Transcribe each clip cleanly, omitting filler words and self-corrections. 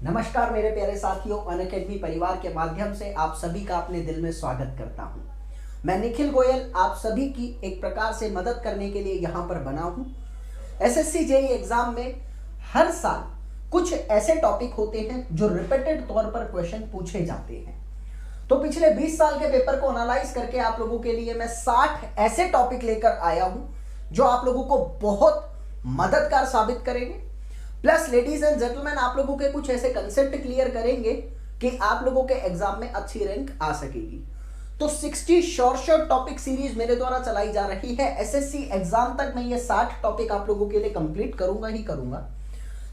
नमस्कार मेरे प्यारे साथियों, अनअकैडमी परिवार के माध्यम से आप सभी का अपने दिल में स्वागत करता हूं। मैं निखिल गोयल आप सभी की एक प्रकार से मदद करने के लिए यहां पर बना हूं। एसएससी जेईई एग्जाम में हर साल कुछ ऐसे टॉपिक होते हैं जो रिपीटेड तौर पर क्वेश्चन पूछे जाते हैं। तो पिछले 20 साल के पेपर को एनालाइज करके आप लोगों के लिए मैं 60 ऐसे टॉपिक लेकर आया हूं जो आप लोगों को बहुत मददगार साबित करेंगे। प्लस लेडीज एंड जेंटलमैन, आप लोगों के कुछ ऐसे कंसेप्ट क्लियर करेंगे कि आप लोगों के एग्जाम में अच्छी रैंक आ सकेगी। तो 60 शॉर्ट टॉपिक सीरीज मेरे द्वारा चलाई जा रही है। एसएससी एग्जाम तक मैं ये 60 टॉपिक आप लोगों के लिए कंप्लीट करूंगा ही करूंगा।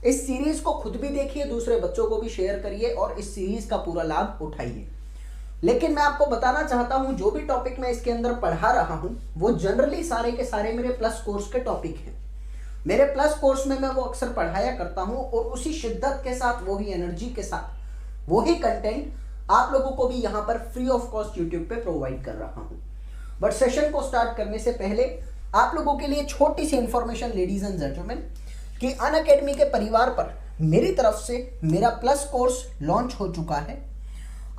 इस सीरीज को खुद भी देखिए, दूसरे बच्चों को भी शेयर करिए और इस सीरीज का पूरा लाभ उठाइए। लेकिन मैं आपको बताना चाहता हूं, जो भी टॉपिक मैं इसके अंदर पढ़ा रहा हूं वो जनरली सारे के सारे मेरे प्लस कोर्स के टॉपिक हैं। मेरे प्लस कोर्स में मैं वो अक्सर पढ़ाया करता हूं और उसी शिद्दत के साथ, वही एनर्जी के साथ, वही कंटेंट आप लोगों को भी यहां पर फ्री ऑफ कॉस्ट यूट्यूब पे प्रोवाइड कर रहा हूं। बट सेशन को स्टार्ट करने से पहले आप लोगों के लिए छोटी सी इंफॉर्मेशन लेडीज एंड जेंटलमैन, कि अनअकैडमी के परिवार पर मेरी तरफ से मेरा प्लस कोर्स लॉन्च हो चुका है।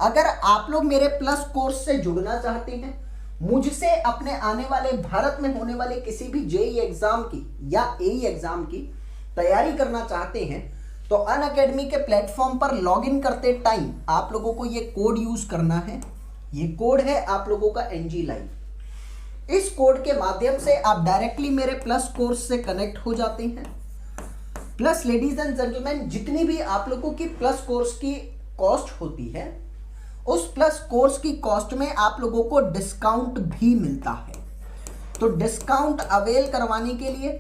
अगर आप लोग मेरे प्लस कोर्स से जुड़ना चाहते हैं, मुझसे अपने आने वाले भारत में होने वाले किसी भी जेईई एग्जाम की या एई एग्जाम की तैयारी करना चाहते हैं, तो अनअकैडमी के प्लेटफॉर्म पर लॉगिन करते टाइम आप लोगों को ये कोड यूज करना है। ये कोड है आप लोगों का एनजी लाइव। इस कोड के माध्यम से आप डायरेक्टली मेरे प्लस कोर्स से कनेक्ट हो जाते हैं। प्लस लेडीज एंड जेंटलमैन, जितनी भी आप लोगों की प्लस कोर्स की कॉस्ट होती है, उस प्लस कोर्स की कॉस्ट में आप लोगों को डिस्काउंट भी मिलता है। तो डिस्काउंट अवेल करवाने के लिए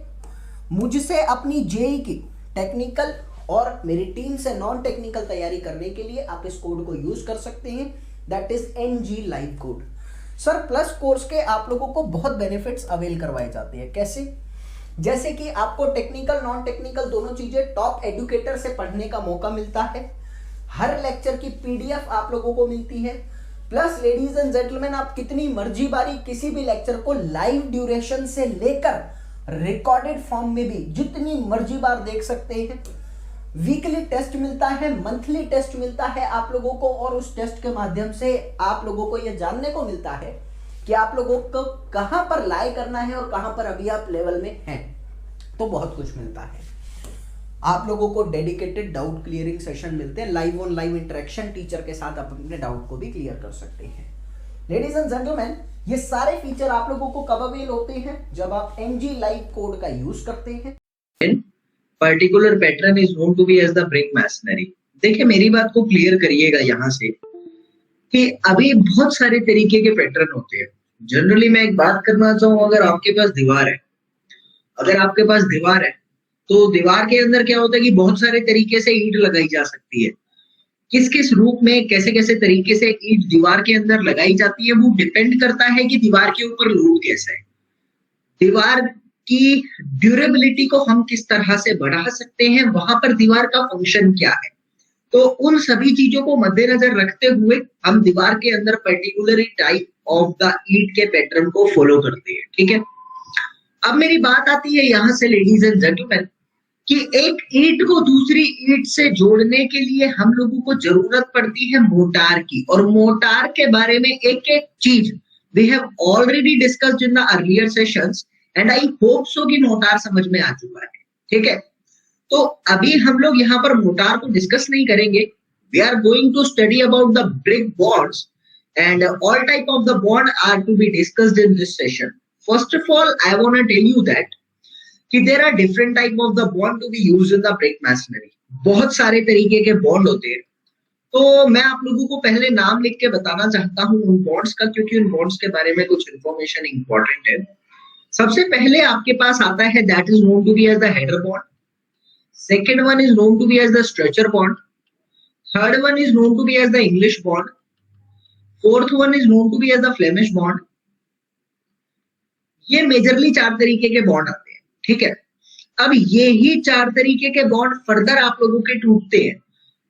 मुझसे अपनी जेईई की टेक्निकल और मेरी टीम से नॉन टेक्निकल तैयारी करने के लिए आप इस कोड को यूज कर सकते हैं, that is NG live code. Sir, plus course के आप लोगों को बहुत बेनिफिट्स अवेल करवाए जाते हैं। कैसे? जैसे कि आपको टेक्निकल नॉन टेक्निकल दोनों चीजें टॉप एजुकेटर से पढ़ने का मौका मिलता है। हर लेक्चर की पीडीएफ आप लोगों को मिलती है। प्लस लेडीज एंड जेंटलमैन, आप कितनी मर्जी बारी किसी भी लेक्चर को लाइव ड्यूरेशन से लेकर रिकॉर्डेड फॉर्म में भी जितनी मर्जी बार देख सकते हैं। वीकली टेस्ट मिलता है, मंथली टेस्ट मिलता है आप लोगों को, और उस टेस्ट के माध्यम से आप लोगों को यह जानने को मिलता है कि आप लोगों को कहां पर लाई करना है और कहां पर अभी आप लेवल में हैं। तो बहुत कुछ मिलता है। आप लोगों को डेडिकेटेड डाउट क्लियरिंग सेशन मिलते हैं, live on live interaction teacher के साथ आप अपने डाउट को भी क्लियर कर सकते हैं। लेडीज एंड जेंटलमैन, ये सारे फीचर आप लोगों को कब अवेल होते हैं? जब आप एनजी लाइव कोड का यूज करते हैं। Particular pattern is known to be as the brick masonry. देखिए, मेरी बात को क्लियर करिएगा यहाँ से कि अभी बहुत सारे तरीके के पैटर्न होते हैं। जनरली मैं एक बात करना चाहूँ, अगर आपके पास दीवार है तो दीवार के अंदर क्या होता है कि बहुत सारे तरीके से ईंट लगाई जा सकती है। किस किस रूप में, कैसे कैसे तरीके से ईंट दीवार के अंदर लगाई जाती है, वो डिपेंड करता है कि दीवार के ऊपर लोड कैसा है, दीवार की ड्यूरेबिलिटी को हम किस तरह से बढ़ा सकते हैं, वहां पर दीवार का फंक्शन क्या है। तो उन सभी चीजों को मद्देनजर रखते हुए हम दीवार के अंदर पर्टिकुलर टाइप ऑफ द ईंट के पैटर्न को फॉलो करते हैं। ठीक है, अब मेरी बात आती है यहां से लेडीज एंड जेंटलमैन कि एक ईंट को दूसरी ईंट से जोड़ने के लिए हम लोगों को जरूरत पड़ती है मोटार की। और मोटार के बारे में एक एक चीज we have already discussed in the earlier sessions and I hope so कि मोटार समझ में आ चुका है। ठीक है, तो अभी हम लोग यहाँ पर मोटार को डिस्कस नहीं करेंगे। We are going to study about the brick bonds and all type of the bond are to be discussed in this session. First of all, I want to tell you that कि there are different type of the bond to be used in the brick masonry. बहुत सारे तरीके के bond होते हैं। तो मैं आप लोगों को पहले नाम लिख के बताना चाहता हूं उन बॉन्ड्स का, क्योंकि उन बॉन्ड्स के बारे में कुछ इंफॉर्मेशन इंपॉर्टेंट है। सबसे पहले आपके पास आता है that is known to be as the header bond. Second one is known to be as the stretcher bond. Third one is known to be as the English bond. Fourth one is known to be as the Flemish bond. ये majorly 4 तरीके के bond आते हैं। ठीक है, अब ये ही 4 तरीके के बॉन्ड फर्दर आप लोगों के टूटते हैं।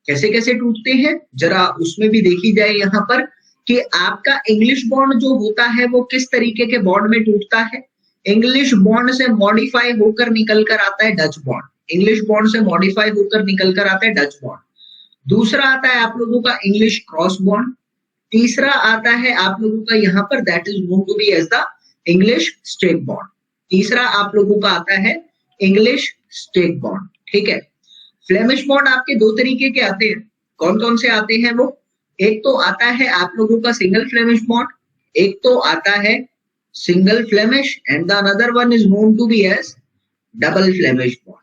कैसे कैसे टूटते हैं जरा उसमें भी देखी जाए यहाँ पर कि आपका इंग्लिश बॉन्ड जो होता है वो किस तरीके के बॉन्ड में टूटता है। इंग्लिश बॉन्ड से मॉडिफाई होकर निकल कर आता है डच बॉन्ड। इंग्लिश बॉन्ड से मॉडिफाई होकर निकल कर आता है डच बॉन्ड। दूसरा आता है आप लोगों का इंग्लिश क्रॉस बॉन्ड, तीसरा आता है आप लोगों का यहाँ पर that is known to be as the English stack bond. तीसरा आप लोगों का आता है इंग्लिश स्टेक बॉन्ड, ठीक है। फ्लेमिश बॉन्ड आपके दो तरीके के आते हैं, कौन कौन से आते हैं वो? एक तो आता है आप लोगों का सिंगल फ्लेमिश बॉन्ड, एक तो आता है single Flemish and the another one is known to be as double Flemish bond.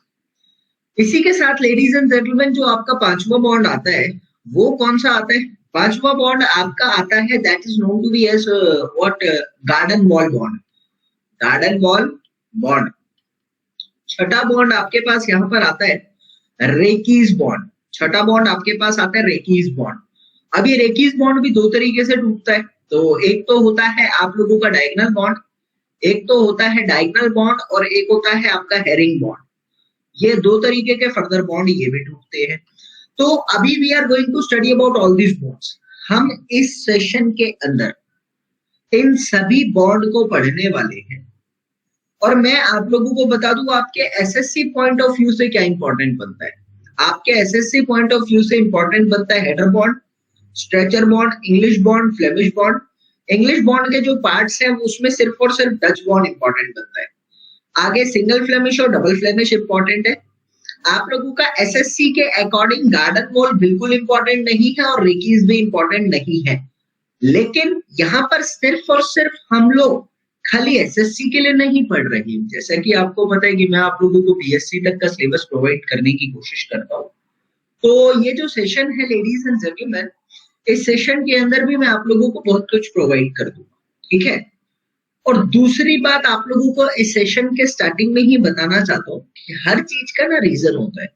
इसी के साथ लेडीज एंड जेंटलमैन जो आपका पांचवा बॉन्ड आता है वो कौन सा आता है? पांचवा बॉन्ड आपका आता है that is known to be as what garden wall bond, garden wall bond. छठा बॉन्ड आपके पास यहाँ पर आता है रेकीज बॉन्ड, छठा बॉन्ड आपके पास आता है रेकीज बॉन्ड। अब ये रेकीज बॉन्ड भी दो तरीके से टूटता है, तो एक तो होता है आप लोगों का डायगोनल बॉन्ड, एक तो होता है डायगोनल बॉन्ड और एक होता है आपका हेरिंग बॉन्ड। ये दो तरीके के फर्दर बॉन्ड ये भी टूटते हैं। तो अभी we are going to study about all these bonds. हम इस सेशन के अंदर इन सभी बॉन्ड को पढ़ने वाले हैं और मैं आप लोगों को बता दूं आपके एसएससी पॉइंट ऑफ व्यू से क्या इंपॉर्टेंट बनता है। आपके एसएससी पॉइंट ऑफ व्यू से इंपॉर्टेंट बनता है header bond, stretcher bond, English bond, Flemish bond. English bond के जो पार्ट्स हैं उसमें सिर्फ और सिर्फ डच बॉन्ड इंपॉर्टेंट बनता है। आगे सिंगल फ्लेमिश और डबल फ्लेमिश इंपॉर्टेंट है। आप लोगों का एसएससी के अकॉर्डिंग गार्डन वॉल बिल्कुल इंपॉर्टेंट नहीं है और रेकीज भी इंपॉर्टेंट नहीं है, लेकिन यहाँ पर सिर्फ और सिर्फ हम लोग खाली एसएससी के लिए नहीं पढ़ रहे हैं। जैसा कि आपको पता है कि मैं आप लोगों को बीएससी तक का सिलेबस प्रोवाइड करने की कोशिश करता हूँ, तो ये जो सेशन है लेडीज एंड जेंटलमैन, इस सेशन के अंदर भी मैं आप लोगों को बहुत कुछ प्रोवाइड कर दूंगा, ठीक है। और दूसरी बात आप लोगों को इस सेशन के स्टार्टिंग में ही बताना चाहता हूँ कि हर चीज का ना रीजन होता है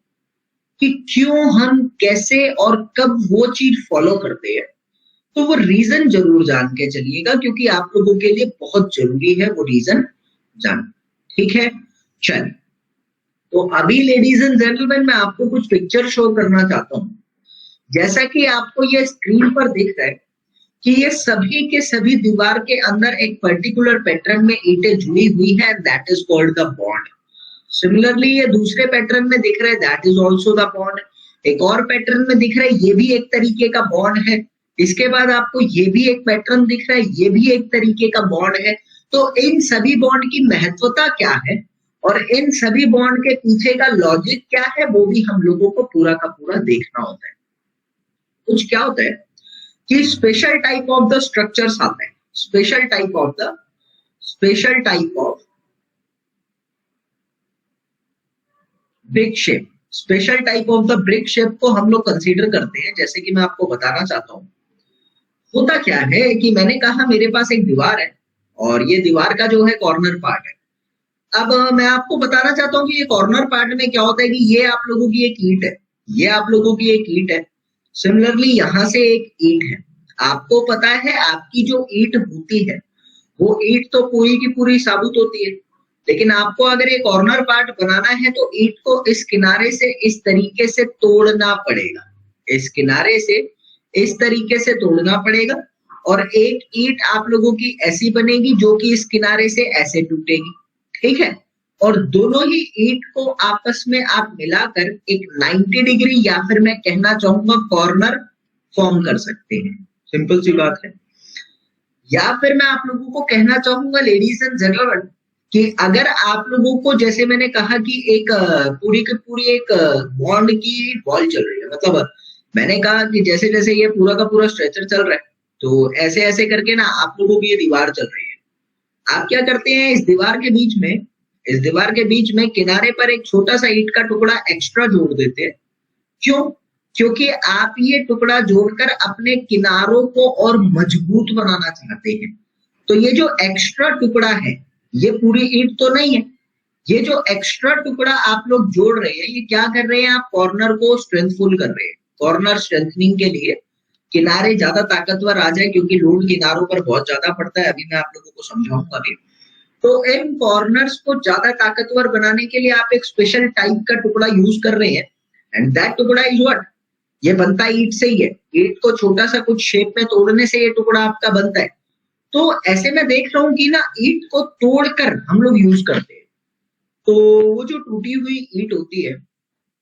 कि क्यों हम कैसे और कब वो चीज फॉलो करते हैं, तो वो रीजन जरूर जान के चलिएगा क्योंकि आप लोगों के लिए बहुत जरूरी है वो रीजन जानना, ठीक है। चलिए, तो अभी लेडीज एंड जेंटलमैन मैं आपको कुछ पिक्चर शो करना चाहता हूँ। जैसा कि आपको ये स्क्रीन पर दिख रहा है कि ये सभी के सभी दीवार के अंदर एक पर्टिकुलर पैटर्न में ईंटें जुड़ी हुई है, that is called the bond. Similarly ये दूसरे पैटर्न में दिख रहा है, that is also the bond. एक और पैटर्न में दिख रहा है, ये भी एक तरीके का बॉन्ड है। इसके बाद आपको ये भी एक पैटर्न दिख रहा है, ये भी एक तरीके का बॉन्ड है। तो इन सभी बॉन्ड की महत्वता क्या है और इन सभी बॉन्ड के पीछे का लॉजिक क्या है, वो भी हम लोगों को पूरा का पूरा देखना होता है। कुछ क्या होता है कि special type of the structures आते हैं, special type of brick shape, special type of the brick shape को हम लोग कंसीडर करते हैं। जैसे कि मैं आपको बताना चाहता हूं, होता क्या है कि मैंने कहा मेरे पास एक दीवार है और ये दीवार का जो है कॉर्नर पार्ट है। अब मैं आपको बताना चाहता हूँ कि ये कॉर्नर पार्ट में क्या होता है कि ये आप लोगों की एक ईंट है, ये आप लोगों की एक ईंट है। सिमिलरली यहां से एक ईंट है। आपको पता है आपकी जो ईंट होती है वो ईंट तो पूरी की पूरी साबुत होती है, लेकिन आपको अगर एक कॉर्नर पार्ट बनाना है तो ईंट को इस किनारे से इस तरीके से तोड़ना पड़ेगा, इस किनारे से इस तरीके से तोड़ना पड़ेगा और एक ईंट आप लोगों की ऐसी बनेगी जो कि इस किनारे से ऐसे टूटेगी, ठीक है। और दोनों ही ईंट को आपस में आप मिलाकर एक 90 डिग्री या फिर मैं कहना चाहूंगा कॉर्नर फॉर्म कर सकते हैं। सिंपल सी बात है। या फिर मैं आप लोगों को कहना चाहूंगा लेडीज एंड जेंटलमैन कि अगर आप लोगों को जैसे मैंने कहा कि एक पूरी की पूरी एक बॉन्ड की वॉल चल रही है, मतलब मैंने कहा कि जैसे जैसे ये पूरा का पूरा स्ट्रक्चर चल रहा है तो ऐसे ऐसे करके ना आप लोगों की ये दीवार चल रही है। आप क्या करते हैं, इस दीवार के बीच में किनारे पर एक छोटा सा ईंट का टुकड़ा एक्स्ट्रा जोड़ देते हैं। क्यों? क्योंकि आप ये टुकड़ा जोड़कर अपने किनारों को और मजबूत बनाना चाहते हैं। तो ये जो एक्स्ट्रा टुकड़ा है ये पूरी ईंट तो नहीं है, ये जो एक्स्ट्रा टुकड़ा आप लोग जोड़ रहे हैं ये क्या कर रहे हैं, आप कॉर्नर को स्ट्रेंथफुल कर रहे हैं। कॉर्नर स्ट्रेंथनिंग के लिए किनारे ज्यादा ताकतवर आ जाए क्योंकि लोड किनारों पर बहुत ज्यादा पड़ता है, अभी मैं आप लोगों को समझाऊंगा अभी। तो इन कॉर्नर्स को ज्यादा ताकतवर बनाने के लिए आप एक स्पेशल टाइप का टुकड़ा यूज कर रहे हैं एंड दैट टुकड़ा इज व्हाट, ये बनता ईंट से ही है। ईंट को छोटा सा कुछ शेप में तोड़ने से ये टुकड़ा आपका बनता है। तो ऐसे में देख रहा हूं कि ना ईंट को तोड़कर हम लोग यूज करते हैं, तो वो जो टूटी हुई ईंट होती है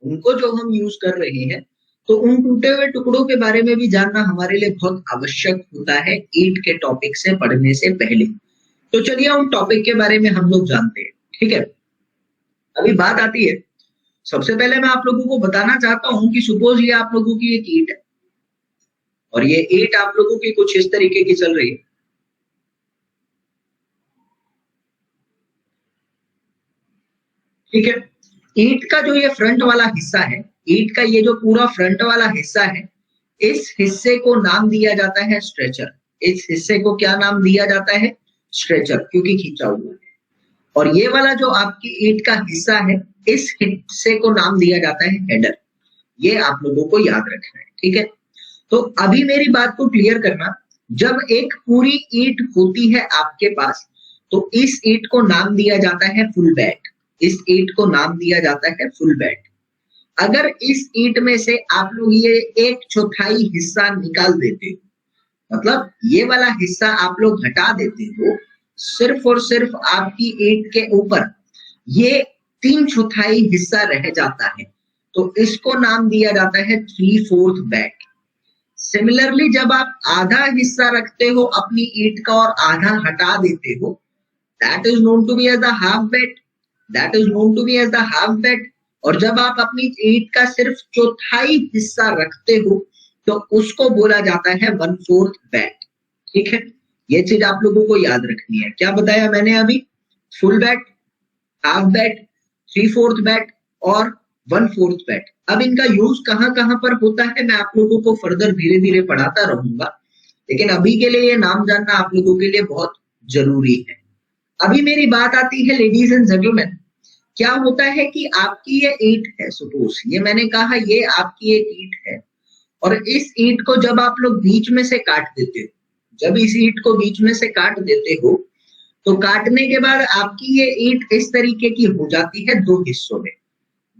उनको जो हम यूज कर रहे हैं तो उन टूटे हुए टुकड़ों के बारे में भी जानना हमारे लिए बहुत आवश्यक होता है ईंट के टॉपिक से पढ़ने से पहले। तो चलिए उन टॉपिक के बारे में हम लोग जानते हैं, ठीक है। अभी बात आती है, सबसे पहले मैं आप लोगों को बताना चाहता हूं कि सपोज ये आप लोगों की एक ईंट है और ये ईंट आप लोगों की कुछ इस तरीके की चल रही है, ठीक है। ईंट का जो ये फ्रंट वाला हिस्सा है, ईंट का ये जो पूरा फ्रंट वाला हिस्सा है, इस हिस्से को नाम दिया जाता है स्ट्रेचर। इस हिस्से को क्या नाम दिया जाता है? स्ट्रेचर, क्योंकि खींचा हुआ है। और ये वाला जो आपकी ईंट का हिस्सा है, इस हिस्से को नाम दिया जाता है हेडर। ये आप लोगों को याद रखना है, ठीक है। तो अभी मेरी बात को क्लियर करना, जब एक पूरी ईंट होती है आपके पास, तो इस ईंट को नाम दिया जाता है फुल बेड। इस ईंट को नाम दिया जाता है फुल बेड। अगर इस ईंट में से आप लोग ये 1/4 हिस्सा निकाल देते हो, मतलब ये वाला हिस्सा आप लोग हटा देते हो, सिर्फ और सिर्फ आपकी ईंट के ऊपर ये 3/4 हिस्सा रह जाता है, तो इसको नाम दिया जाता है 3/4 बेड। सिमिलरली जब आप आधा हिस्सा रखते हो अपनी ईंट का और आधा हटा देते हो, that is known to be as the half bed. That is known to be as the half bed. और जब आप अपनी ईंट का सिर्फ 1/4 हिस्सा रखते हो, तो उसको बोला जाता है 1/4 बेड, ठीक है। ये चीज आप लोगों को याद रखनी है। क्या बताया मैंने अभी? Full bed, half bed, 3/4 bed और 1/4 बेड। अब इनका यूज कहां कहां पर होता है मैं आप लोगों को फर्दर धीरे धीरे पढ़ाता रहूंगा, लेकिन अभी के लिए ये नाम जानना आप लोगों के लिए बहुत जरूरी है। अभी मेरी बात आती है लेडीज एंड जेंटलमैन, क्या होता है कि आपकी ये ईंट है, सपोज ये मैंने कहा ये आपकी एक ईंट है, और इस ईंट को जब आप लोग बीच में से काट देते हो, जब इस ईंट को बीच में से काट देते हो, तो काटने के बाद आपकी ये ईंट इस तरीके की हो जाती है 2 हिस्सों में।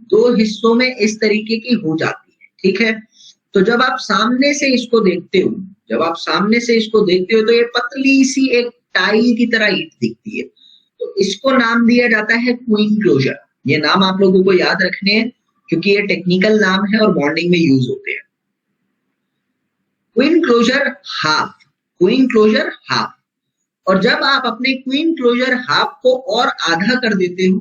2 हिस्सों में इस तरीके की हो जाती है, ठीक है। तो जब आप सामने से इसको देखते हो, जब आप सामने से इसको देखते हो, तो ये पतली सी एक टाई की तरह ईंट दिखती है, तो इसको नाम दिया जाता है क्वीन क्लोजर। ये नाम आप लोगों को याद रखने हैं, क्योंकि ये टेक्निकल नाम है और बॉन्डिंग में यूज होते हैं। Queen closer half, queen closer half. और जब आप अपने क्वीन क्लोजर हाफ को और आधा कर देते हो,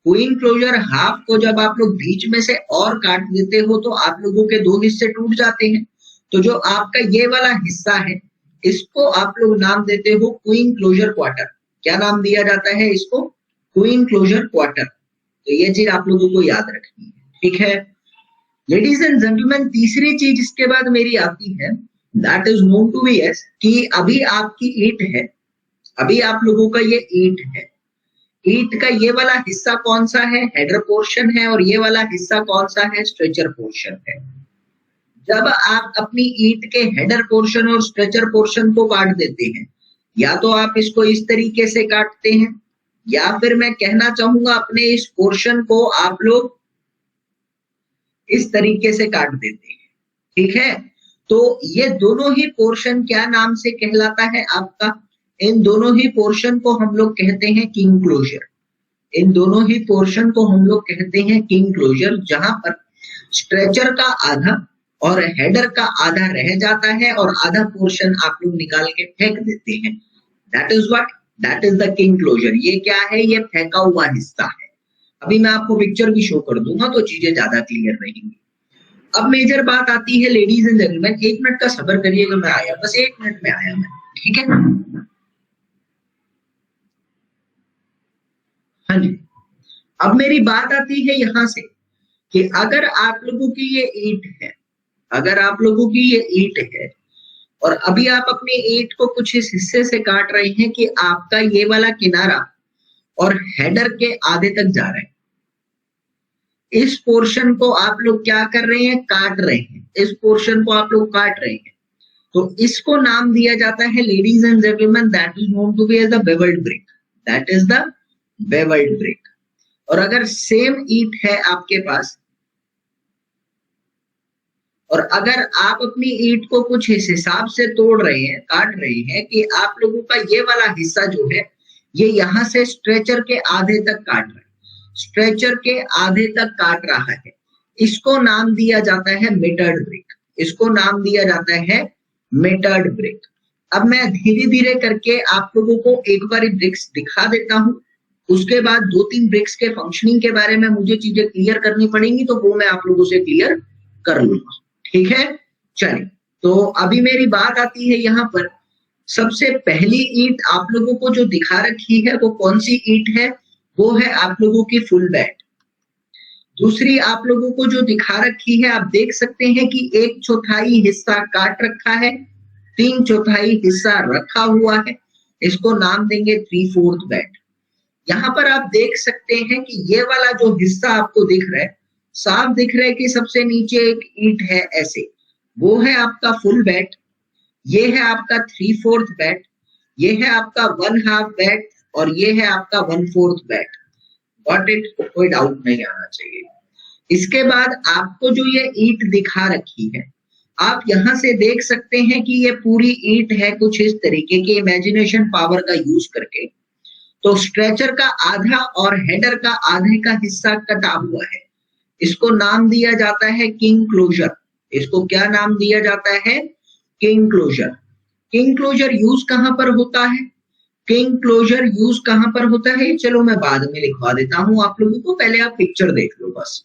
क्वीन क्लोजर हाफ को जब आप लोग बीच में से और काट देते हो, तो आप लोगों के 2 हिस्से टूट जाते हैं। तो जो आपका ये वाला हिस्सा है, इसको आप लोग नाम देते हो क्वीन क्लोजर क्वार्टर। क्या नाम दिया जाता है इसको? Queen closer quarter. तो ये चीज आप लोगों को याद रखनी है, ठीक है। लेडीज एंड जेंटलमैन, तीसरी चीज इसके बाद मेरी आती है, that is known to be as, कि अभी आपकी ईंट है, अभी आप लोगों का ये ईंट है। ईंट का ये वाला हिस्सा कौन सा है? हेडर पोर्शन है, और ये वाला हिस्सा कौन सा है? स्ट्रेचर पोर्शन है। जब आप अपनी ईंट के हेडर पोर्शन और स्ट्रेचर पोर्शन को काट देते हैं, या तो आप इसको इस तरीके से काटते हैं, या फिर मैं कहना चाहूंगा अपने इस पोर्शन को आप लोग इस तरीके से काट देते हैं, ठीक है। तो ये दोनों ही पोर्शन क्या नाम से कहलाता है आपका? इन दोनों ही पोर्शन को हम लोग कहते हैं किंग क्लोजर। इन दोनों ही पोर्शन को हम लोग कहते हैं किंग क्लोजर, जहां पर स्ट्रेचर का आधा और हेडर का आधा रह जाता है और आधा पोर्शन आप लोग निकाल के फेंक देते हैं। That is what? That is the king closer. ये क्या है? ये फेंका हुआ हिस्सा है। अभी मैं आपको पिक्चर भी शो कर दूंगा तो चीजें ज्यादा क्लियर रहेंगी। अब मेजर बात आती है लेडीज एंड जेंटलमैन, 1 मिनट का सब्र करिएगा, मैं आया, बस 1 मिनट में आया मैं, ठीक है। हाँ जी, अब मेरी बात आती है यहां से कि अगर आप लोगों की ये ईंट है, अगर आप लोगों की ये ईंट है और अभी आप अपनी ईंट को कुछ इस हिस्से से काट रहे हैं कि आपका ये वाला किनारा और हेडर के आधे तक जा रहा है, इस पोर्शन को आप लोग क्या कर रहे हैं? काट रहे हैं। इस पोर्शन को आप लोग काट रहे हैं, तो इसको नाम दिया जाता है ladies and gentleman, that is known to be as the bevelled brick. That is the bevelled brick. और अगर सेम ईंट है आपके पास, और अगर आप अपनी ईंट को कुछ इस हिसाब से तोड़ रहे हैं, काट रहे हैं कि आप लोगों का ये वाला हिस्सा जो है ये यहां से स्ट्रेचर के आधे तक काट रहा है, स्ट्रेचर के आधे तक काट रहा है, इसको नाम दिया जाता है मेटर्ड ब्रेक, इसको नाम दिया जाता है मेटर्ड ब्रेक। अब मैं धीरे धीरे करके आप लोगों को एक बार ब्रेक्स दिखा देता हूं, उसके बाद 2-3 ब्रेक्स के फंक्शनिंग के बारे में मुझे चीजें क्लियर करनी पड़ेंगी, तो वो मैं आप लोगों से क्लियर कर लूंगा, ठीक है। चलिए, तो अभी मेरी बात आती है यहाँ पर, सबसे पहली ईंट आप लोगों को जो दिखा रखी है वो कौन सी ईंट है, वो है आप लोगों की फुल बेड। दूसरी आप लोगों को जो दिखा रखी है, आप देख सकते हैं कि 1/4 हिस्सा काट रखा है, 3/4 हिस्सा रखा हुआ है, इसको नाम देंगे 3/4 बेड। यहाँ पर आप देख सकते हैं कि ये वाला जो हिस्सा आपको दिख रहा है, साफ दिख रहा है कि सबसे नीचे एक ईंट है ऐसे, वो है आपका फुल बेड, ये है आपका 3/4 बेड, ये है आपका 1/2 बेड और ये है आपका 1/4 बेड। Got it? कोई डाउट नहीं आना चाहिए। इसके बाद आपको जो ये ईंट दिखा रखी है, आप यहां से देख सकते हैं कि ये पूरी ईंट है कुछ इस तरीके के, इमेजिनेशन पावर का यूज करके। तो स्ट्रेचर का आधा और हेडर का आधे का हिस्सा कटा हुआ है, इसको नाम दिया जाता है किंग क्लोजर। इसको क्या नाम दिया जाता है? King closer. King closer use कहां पर होता है? किंग क्लोजर यूज कहां पर होता है, चलो मैं बाद में लिखवा देता हूं आप लोगों को, पहले आप पिक्चर देख लो बस।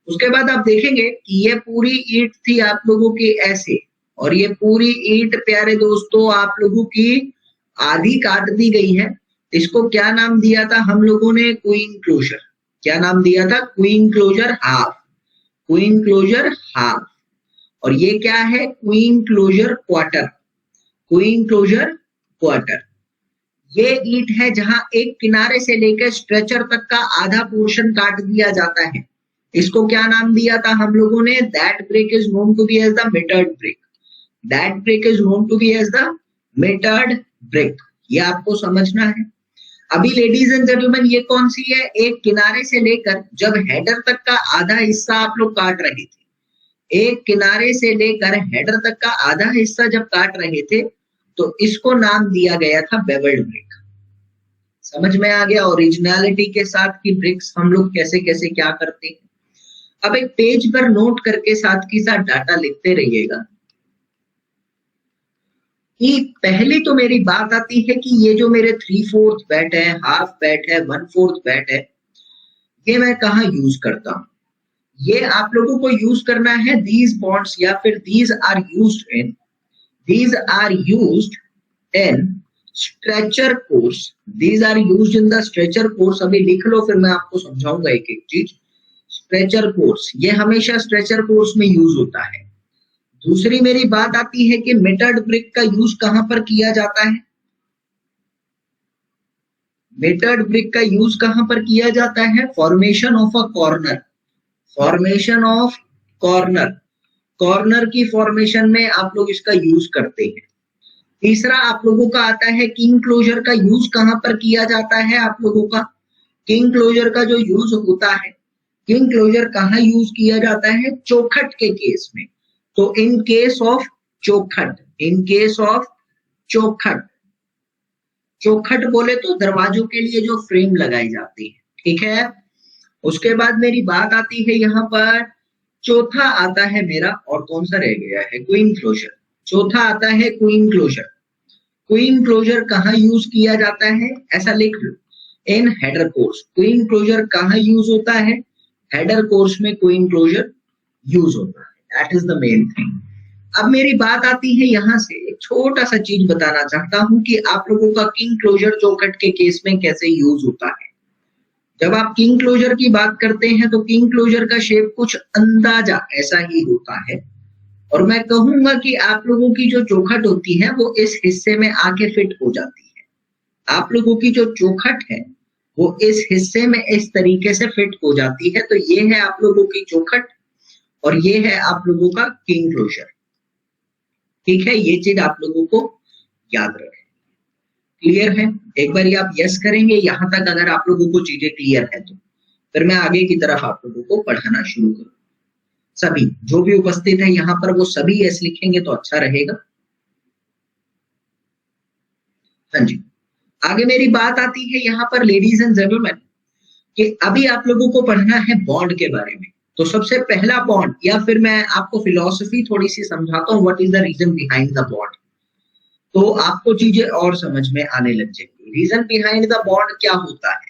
उसके बाद आप देखेंगे कि ये पूरी ईंट थी आप लोगों की ऐसे, और ये पूरी ईंट प्यारे दोस्तों आप लोगों की आधी काट दी गई है। इसको क्या नाम दिया था हम लोगों ने? Queen closer. क्या नाम दिया था? Queen closer half. Queen closer half. और ये क्या है? Queen closer quarter. Queen closer quarter. ये ईंट है जहां एक किनारे से लेकर स्ट्रेचर तक का आधा पोर्शन काट दिया जाता है। इसको क्या नाम दिया था हम लोगों ने? That break is known to be as the mitred break. That break is known to be as the mitred break. ये आपको समझना है। अभी लेडीज एंड जेंटलमैन, ये कौन सी है? एक किनारे से लेकर जब हेडर तक का आधा हिस्सा आप लोग काट रहे थे, एक किनारे से लेकर हेडर तक का आधा हिस्सा जब काट रहे थे, तो इसको नाम दिया गया था बेवल्ड ब्रेक। समझ में आ गया ओरिजिनलिटी के साथ कि ब्रेक्स हम लोग कैसे कैसे क्या करते हैं। अब एक पेज पर नोट करके साथ के साथ डाटा लिखते रहिएगा कि पहले तो मेरी बात आती है कि ये जो मेरे 3/4 बैट है, हाफ बैट है, 1/4 बैट है, ये मैं कहाँ यूज करता हूं? ये आप लोगों को यूज करना है दीज बॉन्ड्स, या फिर these are used in stretcher course. These are used in the stretcher course. अभी लिख लो, फिर मैं आपको समझाऊंगा एक एक चीज। स्ट्रेचर कोर्स, ये हमेशा स्ट्रेचर कोर्स में यूज होता है। दूसरी मेरी बात आती है कि मेटर्ड ब्रेक का यूज कहां पर किया जाता है? मेटर्ड ब्रेक का यूज कहां पर किया जाता है? Formation of a corner. Formation of corner, corner की फॉर्मेशन में आप लोग इसका यूज करते हैं। तीसरा आप लोगों का आता है किंग क्लोजर का यूज कहां पर किया जाता है आप लोगों का? किंग क्लोजर का जो यूज होता है, किंग क्लोजर कहां यूज किया जाता है? चौखट के केस में। तो इन केस ऑफ चौखट, इन केस ऑफ चौखट, चौखट बोले तो दरवाजों के लिए जो फ्रेम लगाई जाती है, ठीक है। उसके बाद मेरी बात आती है यहाँ पर, चौथा आता है मेरा, और कौन सा रह गया है? Queen closer. चौथा आता है क्वीन क्लोजर। क्वीन क्लोजर कहाँ यूज किया जाता है? ऐसा लिख लो, in header course. Queen closer कहाँ यूज होता है? हेडर कोर्स में क्वीन क्लोजर यूज होता है। That is the main thing. अब मेरी बात आती है यहाँ से, एक छोटा सा चीज बताना चाहता हूं कि आप लोगों का किंग क्लोजर चौखट के केस में कैसे यूज होता है। जब आप किंग क्लोजर की बात करते हैं तो किंग क्लोजर का शेप कुछ अंदाजा ऐसा ही होता है, और मैं कहूंगा कि आप लोगों की जो चौखट होती है वो इस हिस्से में आके फिट हो जाती है। आप लोगों की जो चौखट है वो इस हिस्से में इस तरीके से फिट हो जाती है। तो ये है आप लोगों की चौखट और ये है आप लोगों का किंग क्लोजर, ठीक है। ये चीज आप लोगों को याद रखें। क्लियर है? एक बार आप यस करेंगे यहां तक, अगर आप लोगों को चीजें क्लियर है तो फिर मैं आगे की तरफ आप लोगों को पढ़ाना शुरू करूं। सभी जो भी उपस्थित है यहाँ पर वो सभी यस लिखेंगे तो अच्छा रहेगा। हाँ जी, आगे मेरी बात आती है यहाँ पर लेडीज एंड जेंटलमैन कि अभी आप लोगों को पढ़ना है बॉन्ड के बारे में। तो सबसे पहला बॉन्ड, या फिर मैं आपको फिलॉसफी थोड़ी सी समझाता हूँ, what is the reason behind the bond, तो आपको चीजें और समझ में आने लग जाएगी। रीजन बिहाइंड द बॉन्ड क्या होता है?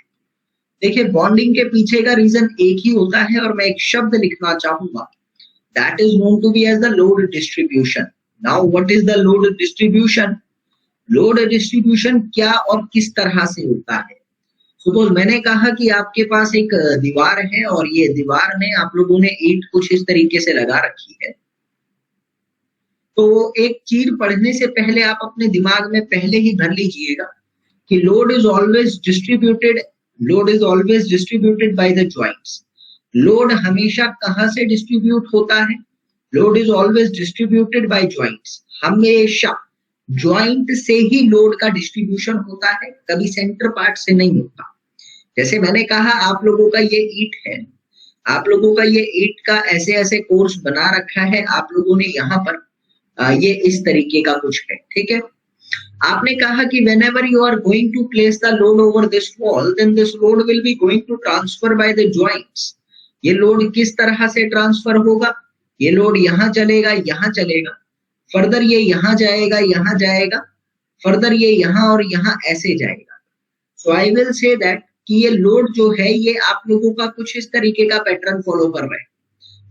देखिए, बॉन्डिंग के पीछे का रीजन एक ही होता है, और मैं एक शब्द लिखना चाहूंगा, that is known to be as the load distribution. Now what is the load distribution? Load distribution क्या और किस तरह से होता है? सपोज मैंने कहा कि आपके पास एक दीवार है, और ये दीवार में आप लोगों ने ईंट कुछ इस तरीके से लगा रखी है। तो एक चीज पढ़ने से पहले आप अपने दिमाग में पहले ही भर लीजिएगा कि load is always distributed by the joints. Load हमेशा कहां से डिस्ट्रीब्यूट होता है? Load is always distributed by joints. हमेशा जॉइंट से ही लोड का डिस्ट्रीब्यूशन होता है, कभी सेंटर पार्ट से नहीं होता। जैसे मैंने कहा, आप लोगों का ये ईंट है, आप लोगों का ये ईंट का ऐसे ऐसे कोर्स बना रखा है, आप लोगों ने यहाँ पर ये इस तरीके का कुछ है, ठीक है। आपने कहा कि whenever you are going to place the load over this wall, then this load will be going to transfer by the joints। ये लोड किस तरह से ट्रांसफर होगा? ये लोड यहाँ चलेगा, यहाँ चलेगा, फर्दर ये यहाँ जाएगा, यहाँ जाएगा, फर्दर ये यहाँ और यहाँ ऐसे जाएगा। सो आई विल से दैट कि ये लोड जो है ये आप लोगों का कुछ इस तरीके का पैटर्न फॉलो कर रहा है।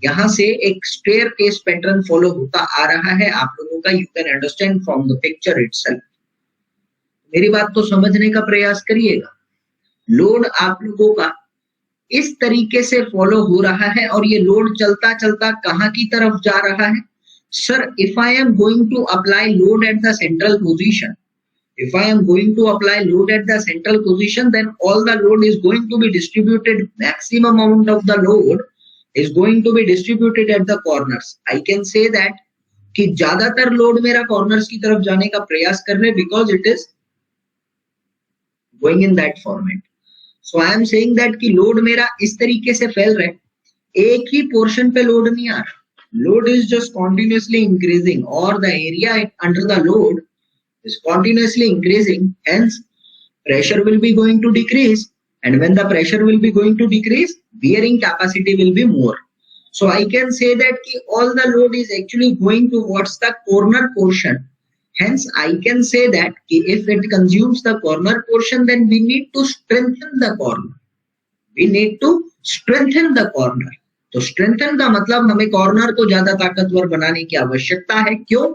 यहाँ से एक स्टेयर केस पैटर्न फॉलो होता आ रहा है आप लोगों का। You can understand from the picture itself. मेरी बात को समझने का प्रयास करिएगा। लोड आप लोगों का इस तरीके से फॉलो हो रहा है, और ये लोड चलता चलता कहाँ की तरफ जा रहा है? Sir, if I am going to apply load at the central position, if I am going to apply load at the central position, then all the load is going to be distributed, maximum amount of the load is going to be distributed at the corners। I can say that कि ज्यादातर load मेरा corners की तरफ जाने का प्रयास कर रहे, because it is going in that format। So I am saying that कि लोड मेरा इस तरीके से फैल रहा है, एक ही पोर्शन पे लोड नहीं आ रहा, load is just continuously increasing, or the area under the load is continuously increasing, hence pressure will be going to decrease, and when the pressure will be going to decrease, bearing capacity will be more। So I can say that ki all the load is actually going towards the corner portion, hence I can say that ki if it consumes the corner portion, then we need to strengthen the corner, we need to strengthen the corner। तो strengthen का मतलब हमें corner को ज्यादा ताकतवर बनाने की आवश्यकता है। क्यों?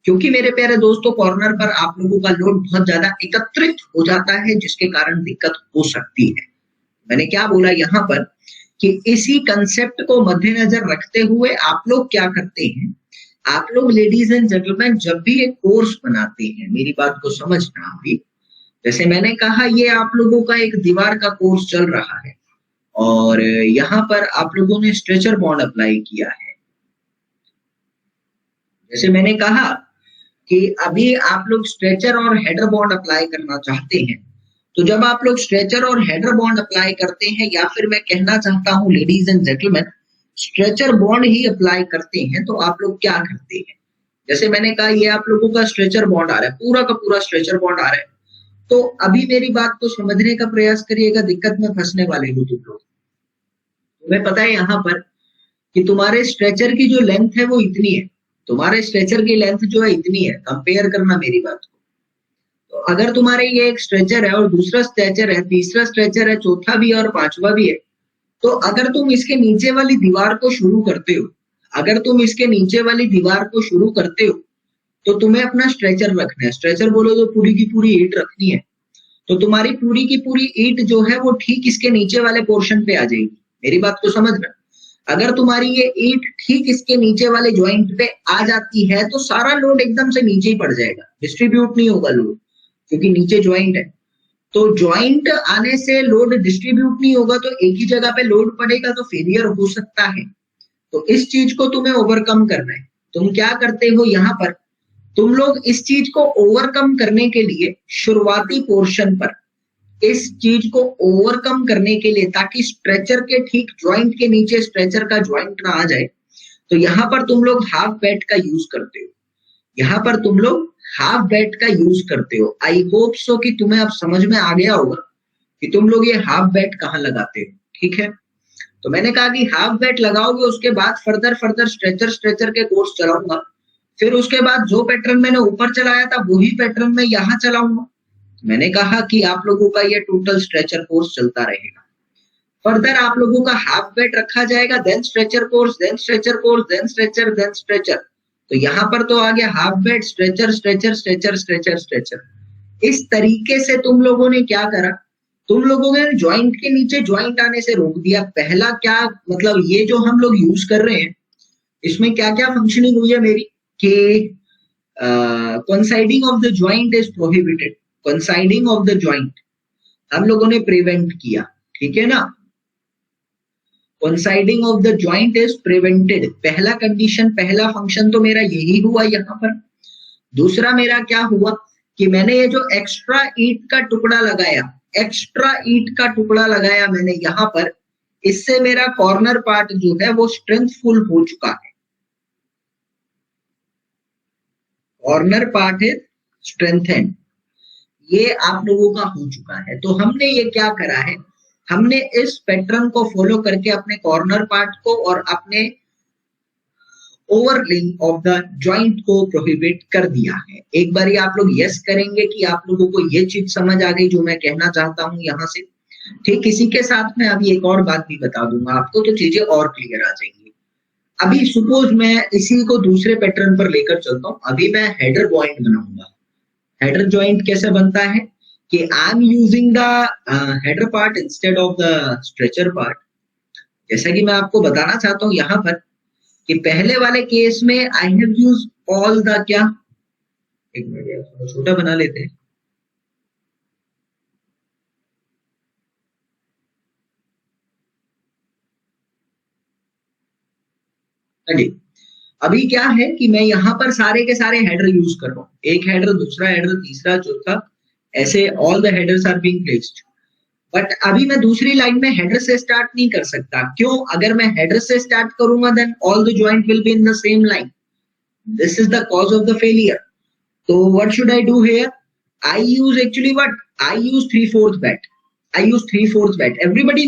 क्योंकि मेरे प्यारे दोस्तों, कॉर्नर पर आप लोगों का लोड बहुत ज्यादा एकत्रित हो जाता है, जिसके कारण दिक्कत हो सकती है। मैंने क्या बोला यहाँ पर कि इसी कंसेप्ट को मद्देनजर रखते हुए आप लोग क्या करते हैं, आप लोग लेडीज एंड जेंटलमैन जब भी एक कोर्स बनाते हैं, मेरी बात को समझना अभी, जैसे मैंने कहा ये आप लोगों का एक दीवार का कोर्स चल रहा है, और यहाँ पर आप लोगों ने स्ट्रेचर बॉन्ड अप्लाई किया है। जैसे मैंने कहा कि अभी आप लोग स्ट्रेचर और हेडर बॉन्ड अप्लाई करना चाहते हैं, तो जब आप लोग स्ट्रेचर और हेडर बॉन्ड अप्लाई करते हैं, या फिर मैं कहना चाहता हूं ladies and gentleman stretcher bond he apply करते हैं, तो आप लोग क्या करते हैं? जैसे मैंने कहा ये आप लोगों का स्ट्रेचर बॉन्ड आ रहा है, पूरा का पूरा स्ट्रेचर बॉन्ड आ रहा है। तो अभी मेरी बात को समझने का प्रयास करिएगा, दिक्कत में फंसने वाले हो तुम लोग। तुम्हें पता है यहाँ पर कि तुम्हारे स्ट्रेचर की जो लेंथ है वो इतनी है, तुम्हारे स्ट्रेचर की लेंथ जो है इतनी है, कंपेयर करना मेरी बात को। तो अगर तुम्हारे ये एक स्ट्रेचर है और दूसरा स्ट्रेचर है, तीसरा स्ट्रेचर है, चौथा भी है और पांचवा भी है, तो अगर तुम इसके नीचे वाली दीवार को शुरू करते हो, अगर तुम इसके नीचे वाली दीवार को शुरू करते हो, तो तुम्हें अपना स्ट्रेचर रखना है। स्ट्रेचर बोलो तो पूरी की पूरी ईंट रखनी है, तो तुम्हारी पूरी की पूरी ईंट जो है वो ठीक इसके नीचे वाले पोर्शन पे आ जाएगी। मेरी बात को समझना, अगर तुम्हारी ये ईंट ठीक इसके नीचे वाले ज्वाइंट पे आ जाती है, तो सारा लोड एकदम से नीचे ही पड़ जाएगा, डिस्ट्रीब्यूट नहीं होगा लोड, क्योंकि नीचे ज्वाइंट है। तो ज्वाइंट आने से लोड डिस्ट्रीब्यूट नहीं होगा, तो एक ही जगह पे लोड पड़ेगा, तो फेलियर हो सकता है। तो इस चीज को तुम्हें ओवरकम करना है। तुम क्या करते हो यहाँ पर, तुम लोग इस चीज को ओवरकम करने के लिए शुरुआती पोर्शन पर इस चीज को ओवरकम करने के लिए, ताकि स्ट्रेचर के ठीक ज्वाइंट के नीचे स्ट्रेचर का ज्वाइंट ना आ जाए, तो यहाँ पर तुम लोग हाफ बेड का यूज करते हो। यहाँ पर तुम लोग हाफ बेड का यूज करते हो। आई होप सो कि तुम्हें अब समझ में आ गया होगा कि तुम लोग ये हाफ बेड कहाँ लगाते हो। ठीक है, तो मैंने कहा कि हाफ बेट लगाओगे, उसके बाद फर्दर स्ट्रेचर के कोर्स चलाऊंगा, फिर उसके बाद जो पैटर्न मैंने ऊपर चलाया था वही पैटर्न मैं यहाँ चलाऊंगा। मैंने कहा कि आप लोगों का ये टोटल स्ट्रेचर कोर्स चलता रहेगा। फर्दर आप लोगों का हाफ बेट रखा जाएगा, then stretcher course, then stretcher course, then stretcher, then stretcher. तो यहाँ पर तो आ गया half bat, stretcher stretcher stretcher stretcher stretcher. इस तरीके से तुम लोगों ने क्या करा, तुम लोगों ने ज्वाइंट के नीचे ज्वाइंट आने से रोक दिया। पहला क्या मतलब, ये जो हम लोग यूज कर रहे हैं इसमें क्या क्या फंक्शनिंग हुई है मेरी कि coinciding of the joint is prohibited, coinciding of the joint हम लोगों ने प्रिवेंट किया, ठीक है ना। Coinciding of the joint is prevented, पहला कंडीशन, पहला फंक्शन तो मेरा यही हुआ यहाँ पर। दूसरा मेरा क्या हुआ कि मैंने ये जो एक्स्ट्रा ईंट का टुकड़ा लगाया, एक्स्ट्रा ईंट का टुकड़ा लगाया मैंने यहाँ पर, इससे मेरा कॉर्नर पार्ट जो है वो स्ट्रेंथफुल हो चुका है, कॉर्नर पार्ट इज स्ट्रेंथेंड, ये आप लोगों का हो चुका है। तो हमने ये क्या करा है, हमने इस पैटर्न को फॉलो करके अपने कॉर्नर पार्ट को और अपने ओवरलिंग ऑफ द ज्वाइंट को प्रोहिबिट कर दिया है। एक बार ये आप लोग यस करेंगे कि आप लोगों को ये चीज समझ आ गई जो मैं कहना चाहता हूं यहाँ से। ठीक, इसी के साथ में अभी एक और बात भी बता दूंगा आपको, तो चीजें और क्लियर आ जाएंगी। अभी सपोज मैं इसी को दूसरे पैटर्न पर लेकर चलता हूँ। अभी मैं हेडर ज्वाइंट बनाऊंगा। हेडर ज्वाइंट कैसे बनता है कि I am using the header part instead of the stretcher part. जैसा कि मैं आपको बताना चाहता हूँ यहाँ पर कि पहले वाले केस में I have use all the क्या, एक मिनट छोटा बना लेते हैं। जी, अभी क्या है कि मैं यहाँ पर सारे के सारे हेडर यूज कर रहा हूँ, एक हेडर, दूसरा हेडर, तीसरा, चौथा, ऐसे all the headers are being placed. But अभी मैं दूसरी लाइन में हेडर से स्टार्ट नहीं कर सकता। क्यों? अगर मैं हेडर से स्टार्ट करूंगा then all the joint will be in the same line. This is the cause of the failure. तो what should I do here? I use actually what, I use 3/4 bat. I use 3/4 bat. Everybody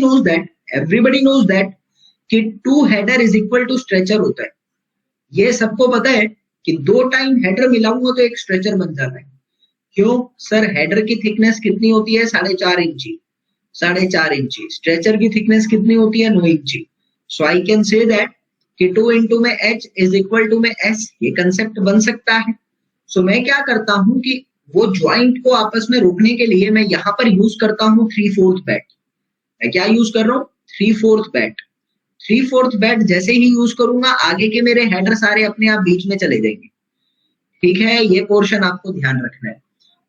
knows that कि 2 header is equal to stretcher होता है। ये सबको पता है कि 2 time header मिलाऊंगा तो एक स्ट्रेचर बन जाता है। क्यों सर? हेडर की थिकनेस कितनी होती है? 4.5 इंची। 4.5 इंची। स्ट्रेचर की थिकनेस कितनी होती है? 9 इंची। सो आई कैन से दैट कि 2 इंटू में h इज इक्वल टू में s। ये कंसेप्ट बन सकता है। सो मैं क्या करता हूं कि वो ज्वाइंट को आपस में रोकने के लिए मैं यहाँ पर यूज करता हूँ 3/4 बैट। मैं क्या यूज कर रहा हूँ? 3/4 बैट। 3/4 बैट जैसे ही यूज करूंगा आगे के मेरे हेडर सारे अपने आप बीच में चले जाएंगे। ठीक है, ये पोर्शन आपको ध्यान रखना है।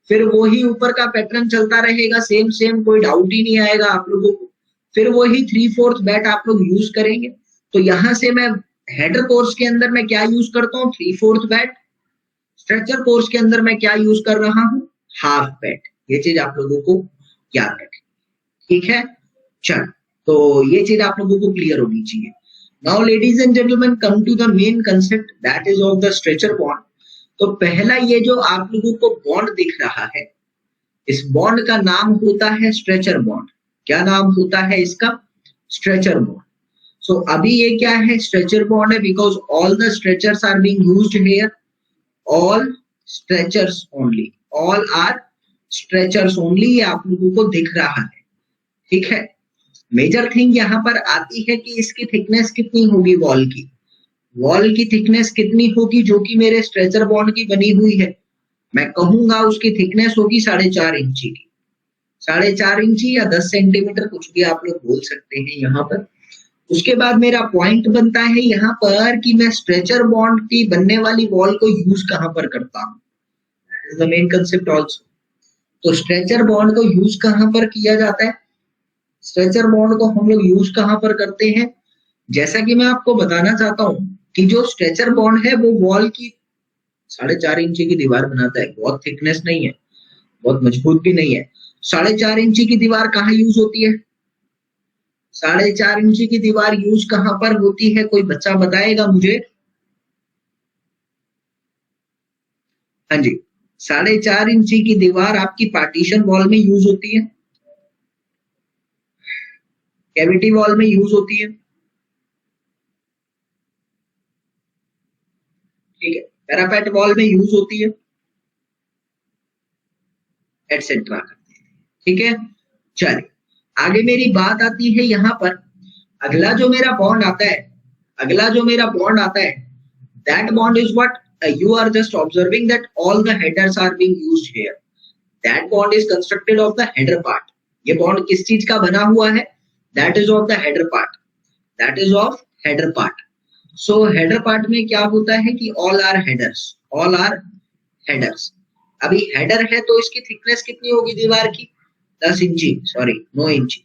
फिर वही ऊपर का पैटर्न चलता रहेगा, सेम कोई डाउट ही नहीं आएगा आप लोगों को। फिर वही 3/4 बैट आप लोग यूज करेंगे। तो यहां से मैं हेडर कोर्स के अंदर मैं क्या यूज करता हूँ? 3/4 बैट। स्ट्रेचर कोर्स के अंदर मैं क्या यूज कर रहा हूँ? Half bat. ये चीज आप लोगों को याद रखें। ठीक है, चल, तो ये चीज आप लोगों को क्लियर होनी चाहिए। Now ladies and gentleman, come to the main concept, that is of the stretcher bond. तो पहला ये जो आप लोगों को बॉन्ड दिख रहा है, इस बॉन्ड का नाम होता है स्ट्रेचर बॉन्ड। क्या नाम होता है इसका? Stretcher bond. सो अभी ये क्या है? स्ट्रेचर बॉन्ड है, because all the stretchers are being used here. All stretchers only, all are stretchers only, ये आप लोगों को दिख रहा है। ठीक है, मेजर थिंग यहाँ पर आती है कि इसकी थिकनेस कितनी होगी वॉल की। वॉल की थिकनेस कितनी होगी जो कि मेरे स्ट्रेचर बॉन्ड की बनी हुई है? मैं कहूंगा उसकी थिकनेस होगी 4.5 इंची की। 4.5 इंची या 10 सेंटीमीटर, कुछ भी आप लोग बोल सकते हैं यहाँ पर। उसके बाद मेरा पॉइंट बनता है यहाँ पर कि मैं स्ट्रेचर बॉन्ड की बनने वाली वॉल को यूज कहां पर करता हूँ। That is the main concept also. तो स्ट्रेचर बॉन्ड को यूज कहां पर किया जाता है? स्ट्रेचर बॉन्ड को हम लोग यूज कहां पर करते हैं? जैसा कि मैं आपको बताना चाहता हूं कि जो स्ट्रेचर बॉन्ड है वो वॉल की 4.5 इंची की दीवार बनाता है। बहुत थिकनेस नहीं है, बहुत मजबूत भी नहीं है। 4.5 इंची की दीवार कहाँ यूज होती है? 4.5 इंची की दीवार यूज कहां पर होती है? कोई बच्चा बताएगा मुझे? हाँ जी, 4.5 इंची की दीवार आपकी पार्टीशन वॉल में यूज होती है। कैविटी वॉल में यूज होती है, ठीक है, पैरापेट वॉल में यूज होती है, एटसेट्रा करते हैं, ठीक है। चलिए आगे मेरी बात आती है यहाँ पर, अगला जो मेरा बॉन्ड आता है, that bond is what you are just observing that all the headers are being used here. That bond is constructed of the header part. ये बॉन्ड किस चीज का बना हुआ है? That is of the header part. So header part में क्या होता है कि all are headers. अभी हेडर है तो इसकी थिकनेस कितनी होगी दीवार की? 9 इंची।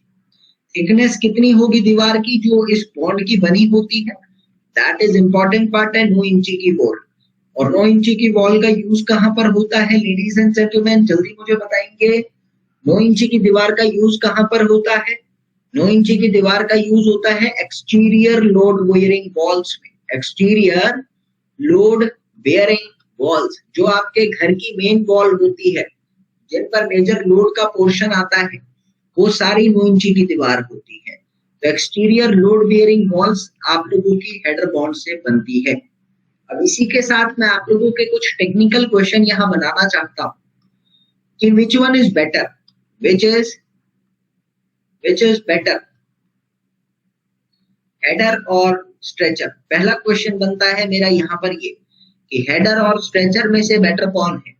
थिकनेस कितनी होगी दीवार की जो इस बॉन्ड की बनी होती है? दैट इज इंपॉर्टेंट पार्ट है 9 इंची की वॉल। और 9 इंची की वॉल का यूज कहां पर होता है लेडीज एंड जेंटलमैन, जल्दी मुझे बताएंगे। 9 इंची की दीवार का यूज कहां पर होता है? 9 इंची की दीवार का यूज होता है एक्सटीरियर लोड बेयरिंग वॉल्स में। एक्सटीरियर लोड बेयरिंग वॉल्स, जो आपके घर की मेन वॉल होती है जिन पर मेजर लोड का पोर्शन आता है, वो सारी 9 इंची की दीवार होती है। तो एक्सटीरियर लोड बेयरिंग वॉल्स आप लोगों की हेडर बॉन्ड से बनती है। अब इसी के साथ मैं आप लोगों के कुछ टेक्निकल क्वेश्चन यहाँ बनाना चाहता हूँ कि which one is better, which is better, header और स्ट्रेचर। पहला क्वेश्चन बनता है मेरा यहाँ पर ये कि हेडर और स्ट्रेचर में से बेटर कौन है।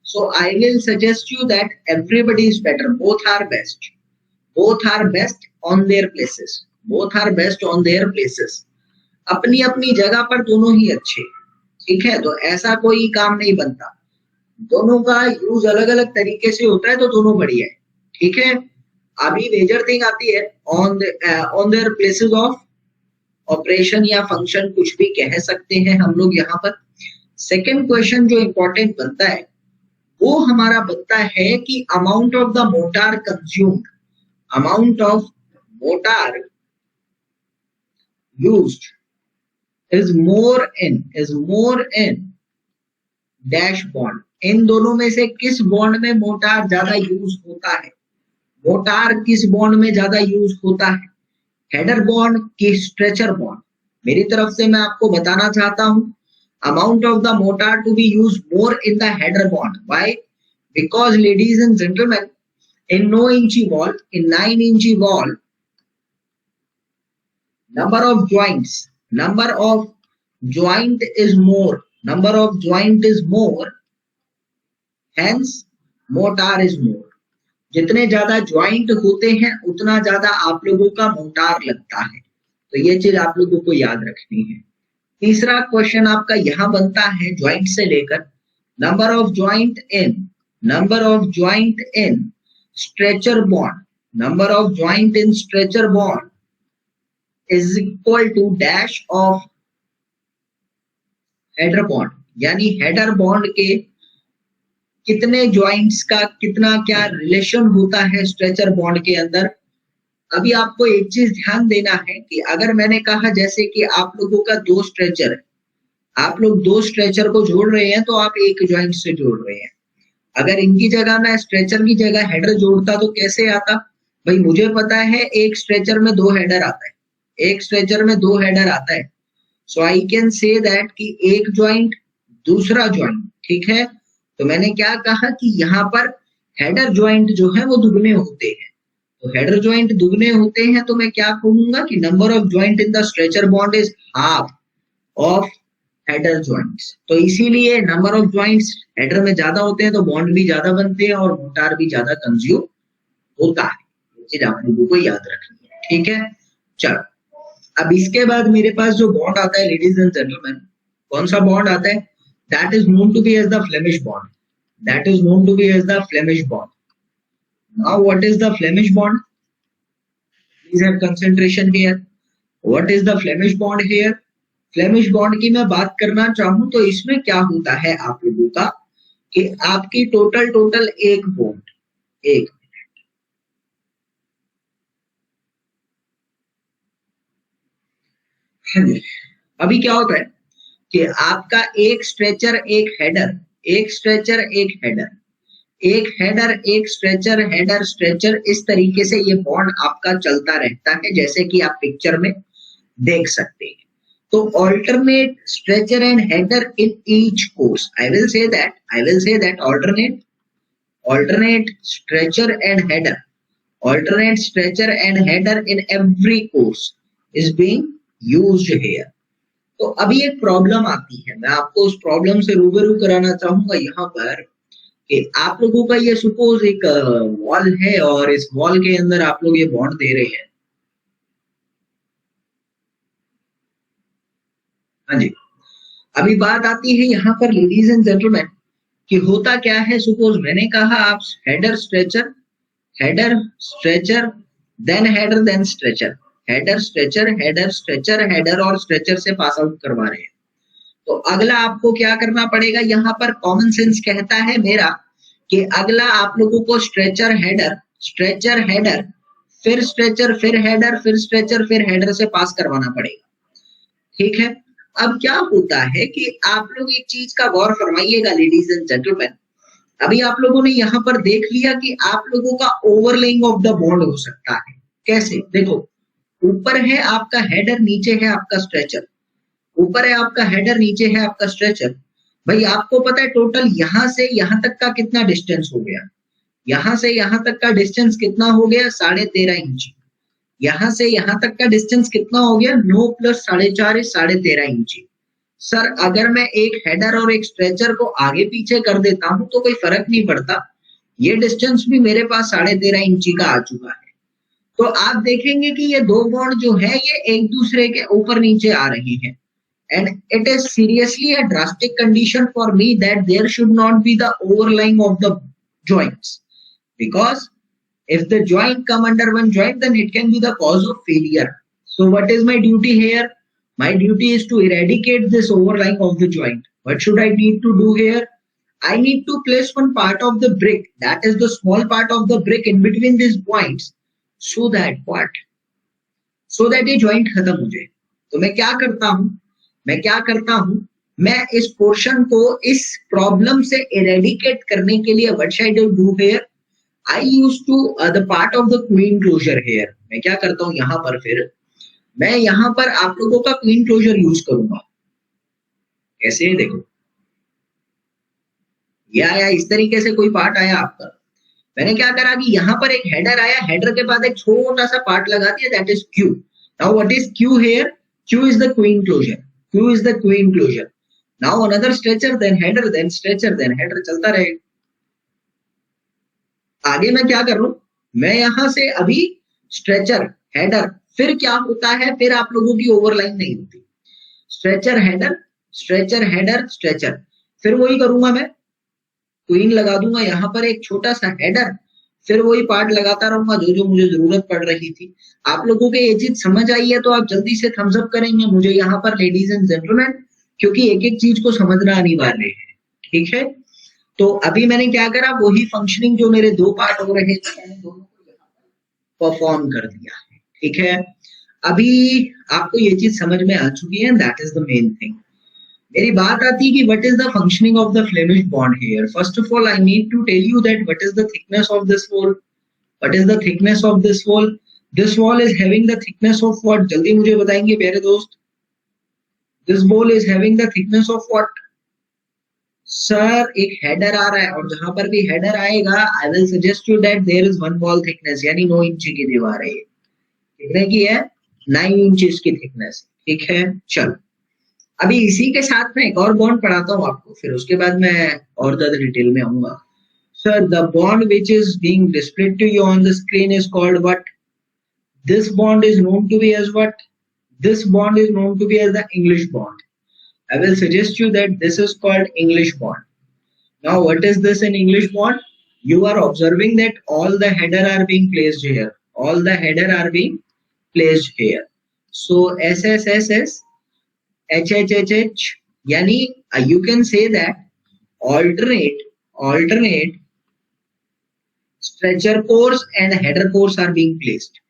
So I will suggest you that everybody is better. Both are best on their places. अपनी अपनी जगह पर दोनों ही अच्छे, ठीक है। तो ऐसा कोई काम नहीं बनता, दोनों का यूज अलग अलग तरीके से होता है तो दोनों बढ़िया है, ठीक है। अभी मेजर थिंग आती है on their places of operation या फंक्शन, कुछ भी कह सकते हैं हम लोग यहाँ पर। सेकेंड क्वेश्चन जो इंपॉर्टेंट बनता है वो हमारा बनता है कि amount of the mortar consumed, amount of mortar used is more in dash bond. इन दोनों में से किस बॉन्ड में मोटार ज्यादा यूज होता है? मोटार किस बॉन्ड में ज्यादा यूज होता है? हेडर बॉन्ड की स्ट्रेचर बॉन्ड? मेरी तरफ से मैं आपको बताना चाहता हूं amount of the mortar to be used more in the header bond. Why? Because ladies and gentlemen, in 9 inch wall, number of joint is more, hence mortar is more. जितने ज्यादा ज्वाइंट होते हैं उतना ज्यादा आप लोगों का मोटार लगता है, तो ये चीज आप लोगों को याद रखनी है। तीसरा क्वेश्चन आपका यहां बनता है ज्वाइंट से लेकर, number of joint in stretcher bond, number of joint in stretcher bond is equal to dash of header bond. यानी हेडर बॉन्ड के कितने ज्वाइंट्स का कितना क्या रिलेशन होता है स्ट्रेचर बॉन्ड के अंदर। अभी आपको एक चीज ध्यान देना है कि अगर मैंने कहा जैसे कि आप लोगों का 2 स्ट्रेचर है, आप लोग 2 स्ट्रेचर को जोड़ रहे हैं तो आप एक ज्वाइंट से जोड़ रहे हैं। अगर इनकी जगह मैं स्ट्रेचर की जगह हेडर जोड़ता तो कैसे आता? भाई मुझे पता है एक स्ट्रेचर में 2 हेडर आता है, सो आई कैन से दैट कि एक ज्वाइंट दूसरा ज्वाइंट, ठीक है। तो मैंने क्या कहा कि यहाँ पर हेडर ज्वाइंट जो है वो दुगने होते हैं, तो हेडर ज्वाइंट दुगने होते हैं तो मैं क्या कहूंगा कि number of joint in the stretcher bond is half of header joints. तो इसीलिए नंबर ऑफ ज्वाइंट्स हेडर में ज्यादा होते हैं तो बॉन्ड भी ज्यादा बनते हैं और मोटार भी ज्यादा कंज्यूम होता है। ये चीज आप लोगों को याद रखनी है, ठीक है। चलो अब इसके बाद मेरे पास जो बॉन्ड आता है लेडीज एंड जेंटलमैन, कौन सा बॉन्ड आता है? That is known to be as the Flemish bond. Now what is the Flemish bond? Please have concentration here. What is the Flemish bond here? Flemish bond की मैं बात करना चाहूं तो इसमें क्या होता है आप लोगों का कि आपकी टोटल एक बॉन्ड, एक मिनट। अभी क्या होता है कि आपका एक स्ट्रेचर एक हेडर, एक हेडर, एक स्ट्रेचर, हेडर स्ट्रेचर, इस तरीके से ये बॉन्ड आपका चलता रहता है, जैसे कि आप पिक्चर में देख सकते हैं। तो alternate stretcher and header in each course. I will say that alternate stretcher and header in every course is being used here. तो अभी एक प्रॉब्लम आती है, मैं आपको उस प्रॉब्लम से रूबरू कराना चाहूंगा यहाँ पर कि आप लोगों का ये सपोज एक वॉल है और इस वॉल के अंदर आप लोग ये बॉन्ड दे रहे हैं। हाँ जी, अभी बात आती है यहाँ पर लेडीज एंड जेंटलमैन कि होता क्या है। सपोज मैंने कहा आप header stretcher then header then stretcher, header stretcher header stretcher header और स्ट्रेचर से पास आउट करवा रहे हैं। तो अगला आपको क्या करना पड़ेगा, यहाँ पर कॉमन सेंस कहता है मेरा कि अगला आप लोगों को स्ट्रेचर हेडर फिर स्ट्रेचर फिर हेडर फिर स्ट्रेचर फिर हेडर से पास करवाना पड़ेगा। ठीक है, अब क्या होता है कि आप लोग एक चीज का गौर फरमाइएगा लेडीज एंड जेंटलमैन। अभी आप लोगों ने यहाँ पर देख लिया कि आप लोगों का ओवरलेइंग ऑफ द बॉन्ड हो सकता है। कैसे, देखो ऊपर है आपका हेडर, नीचे है आपका स्ट्रेचर। ऊपर है आपका हेडर, नीचे है आपका स्ट्रेचर। भाई आपको पता है टोटल यहाँ से यहाँ तक का कितना डिस्टेंस हो गया, यहाँ से यहाँ तक का डिस्टेंस कितना हो गया, 13.5 इंच। यहाँ से यहाँ तक का डिस्टेंस कितना हो गया, 9 + 4.5 = 13.5 इंच। सर अगर मैं एक हेडर और एक स्ट्रेचर को आगे पीछे कर देता हूं तो कोई फर्क नहीं पड़ता, ये डिस्टेंस भी मेरे पास 13.5 इंच का आ चुका है। तो आप देखेंगे कि ये दो बॉन्ड जो है ये एक दूसरे के ऊपर नीचे आ रहे हैं। And it is seriously a drastic condition for me that there should not be the overlying of the joints, because if the joint come under one joint, then it can be the cause of failure. So what is my duty here? My duty is to eradicate this overlying of the joint. What should I need to do here? I need to place one part of the brick, that is the small part of the brick in between these points, so that what? So that ये joint खत्म हो जाए। तो मैं क्या करता हूं, मैं इस पोर्शन को इस प्रॉब्लम से इरेडिकेट करने के लिए what should I do here? I use to the part of the queen closer here. मैं क्या करता हूं यहाँ पर, फिर मैं यहाँ पर आप लोगों का क्वीन क्लोजर यूज करूंगा। कैसे, देखो ये आया, इस तरीके से कोई पार्ट आया आपका। मैंने क्या करा कि यहाँ पर एक हेडर आया, हेडर के बाद एक छोटा सा पार्ट लगा दिया, that is Q. Now what is Q here? Q is the queen closer, Q is the queen closure. Now another stretcher, then header, then stretcher, then header, चलता रहेगा। आगे मैं क्या कर रहा हूं, मैं यहां से अभी स्ट्रेचर हेडर, फिर क्या होता है, फिर आप लोगों की ओवरलाइन नहीं होती। स्ट्रेचर हेडर स्ट्रेचर, फिर वही करूंगा, मैं क्वीन लगा दूंगा यहाँ पर एक छोटा सा हेडर, फिर वही पार्ट लगाता रहूंगा जो मुझे जरूरत पड़ रही थी। आप लोगों के ये चीज समझ आई है तो आप जल्दी से थम्स अप करेंगे मुझे यहाँ पर लेडीज एंड जेंटलमैन, क्योंकि एक एक चीज को समझना अनिवार्य है। ठीक है, तो अभी मैंने क्या करा, वही फंक्शनिंग जो मेरे दो पार्ट हो रहे थे मैंने दोनों को परफॉर्म कर दिया है। ठीक है, अभी आपको ये चीज समझ में आ चुकी है, that is the main thing. मेरी बात आती है कि what is the functioning of the Flemish bond here? First of all, I need to tell you that what is the thickness of this wall. What is the thickness of this wall? This wall is having the thickness of what? जल्दी मुझे बताएंगे प्यारे दोस्त। This wall is having the thickness of what? Sir एक header आ रहा है और जहां पर भी हेडर आएगा I will suggest you that there is one wall thickness, यानी 9 इंच की दीवार है। कितने की है? 9 इंच की थिकनेस। ठीक है, चलो अभी इसी के साथ में एक और बॉन्ड पढ़ाता हूं आपको, फिर उसके बाद मैं और ज्यादा डिटेल में आऊंगा। Sir the bond which is being displayed to you on the screen is called what? This bond is known to be as what? This bond is known to be as the English bond. I will suggest you that this is called English bond. Now what is this in English bond? You are observing that all the header are being placed here. All the header are being placed here. So SSSS HHHH, यानी you can say that alternate stretcher course and header course are being placed.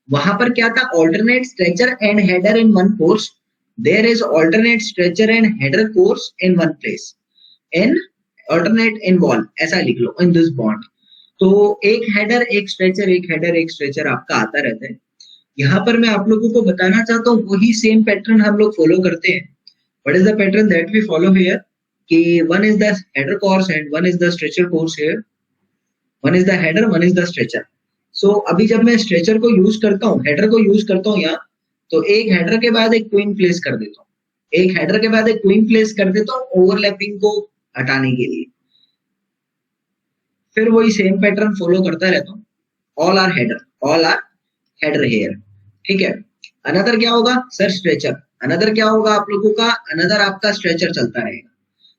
वहां पर क्या था? alternate stretcher and header in one course. There is alternate stretcher and header course in one place. In alternate in wall, ऐसा लिख लो, in this bond. तो एक header एक स्ट्रेचर, एक हेडर एक स्ट्रेचर आपका आता रहता है। यहाँ पर मैं आप लोगों को बताना चाहता हूँ वही सेम पैटर्न हम लोग फॉलो करते हैं। What is the pattern that we follow here, कि one is the header course and one is the stretcher course here, one is the header, one is the stretcher. So अभी जब मैं stretcher को use करता हूँ, header को use करता हूँ यहाँ, तो एक हेडर के बाद एक क्वीन प्लेस कर देता हूँ, एक हेडर के बाद एक क्वीन प्लेस कर देता हूँ ओवरलैपिंग को हटाने के लिए। फिर वही सेम पैटर्न फॉलो करता रहता हूँ, ऑल आर हेडर हेयर, ठीक है। अनदर क्या होगा सर, स्ट्रेचर। अनदर क्या होगा आप लोगों का, अनदर आपका स्ट्रेचर चलता रहेगा,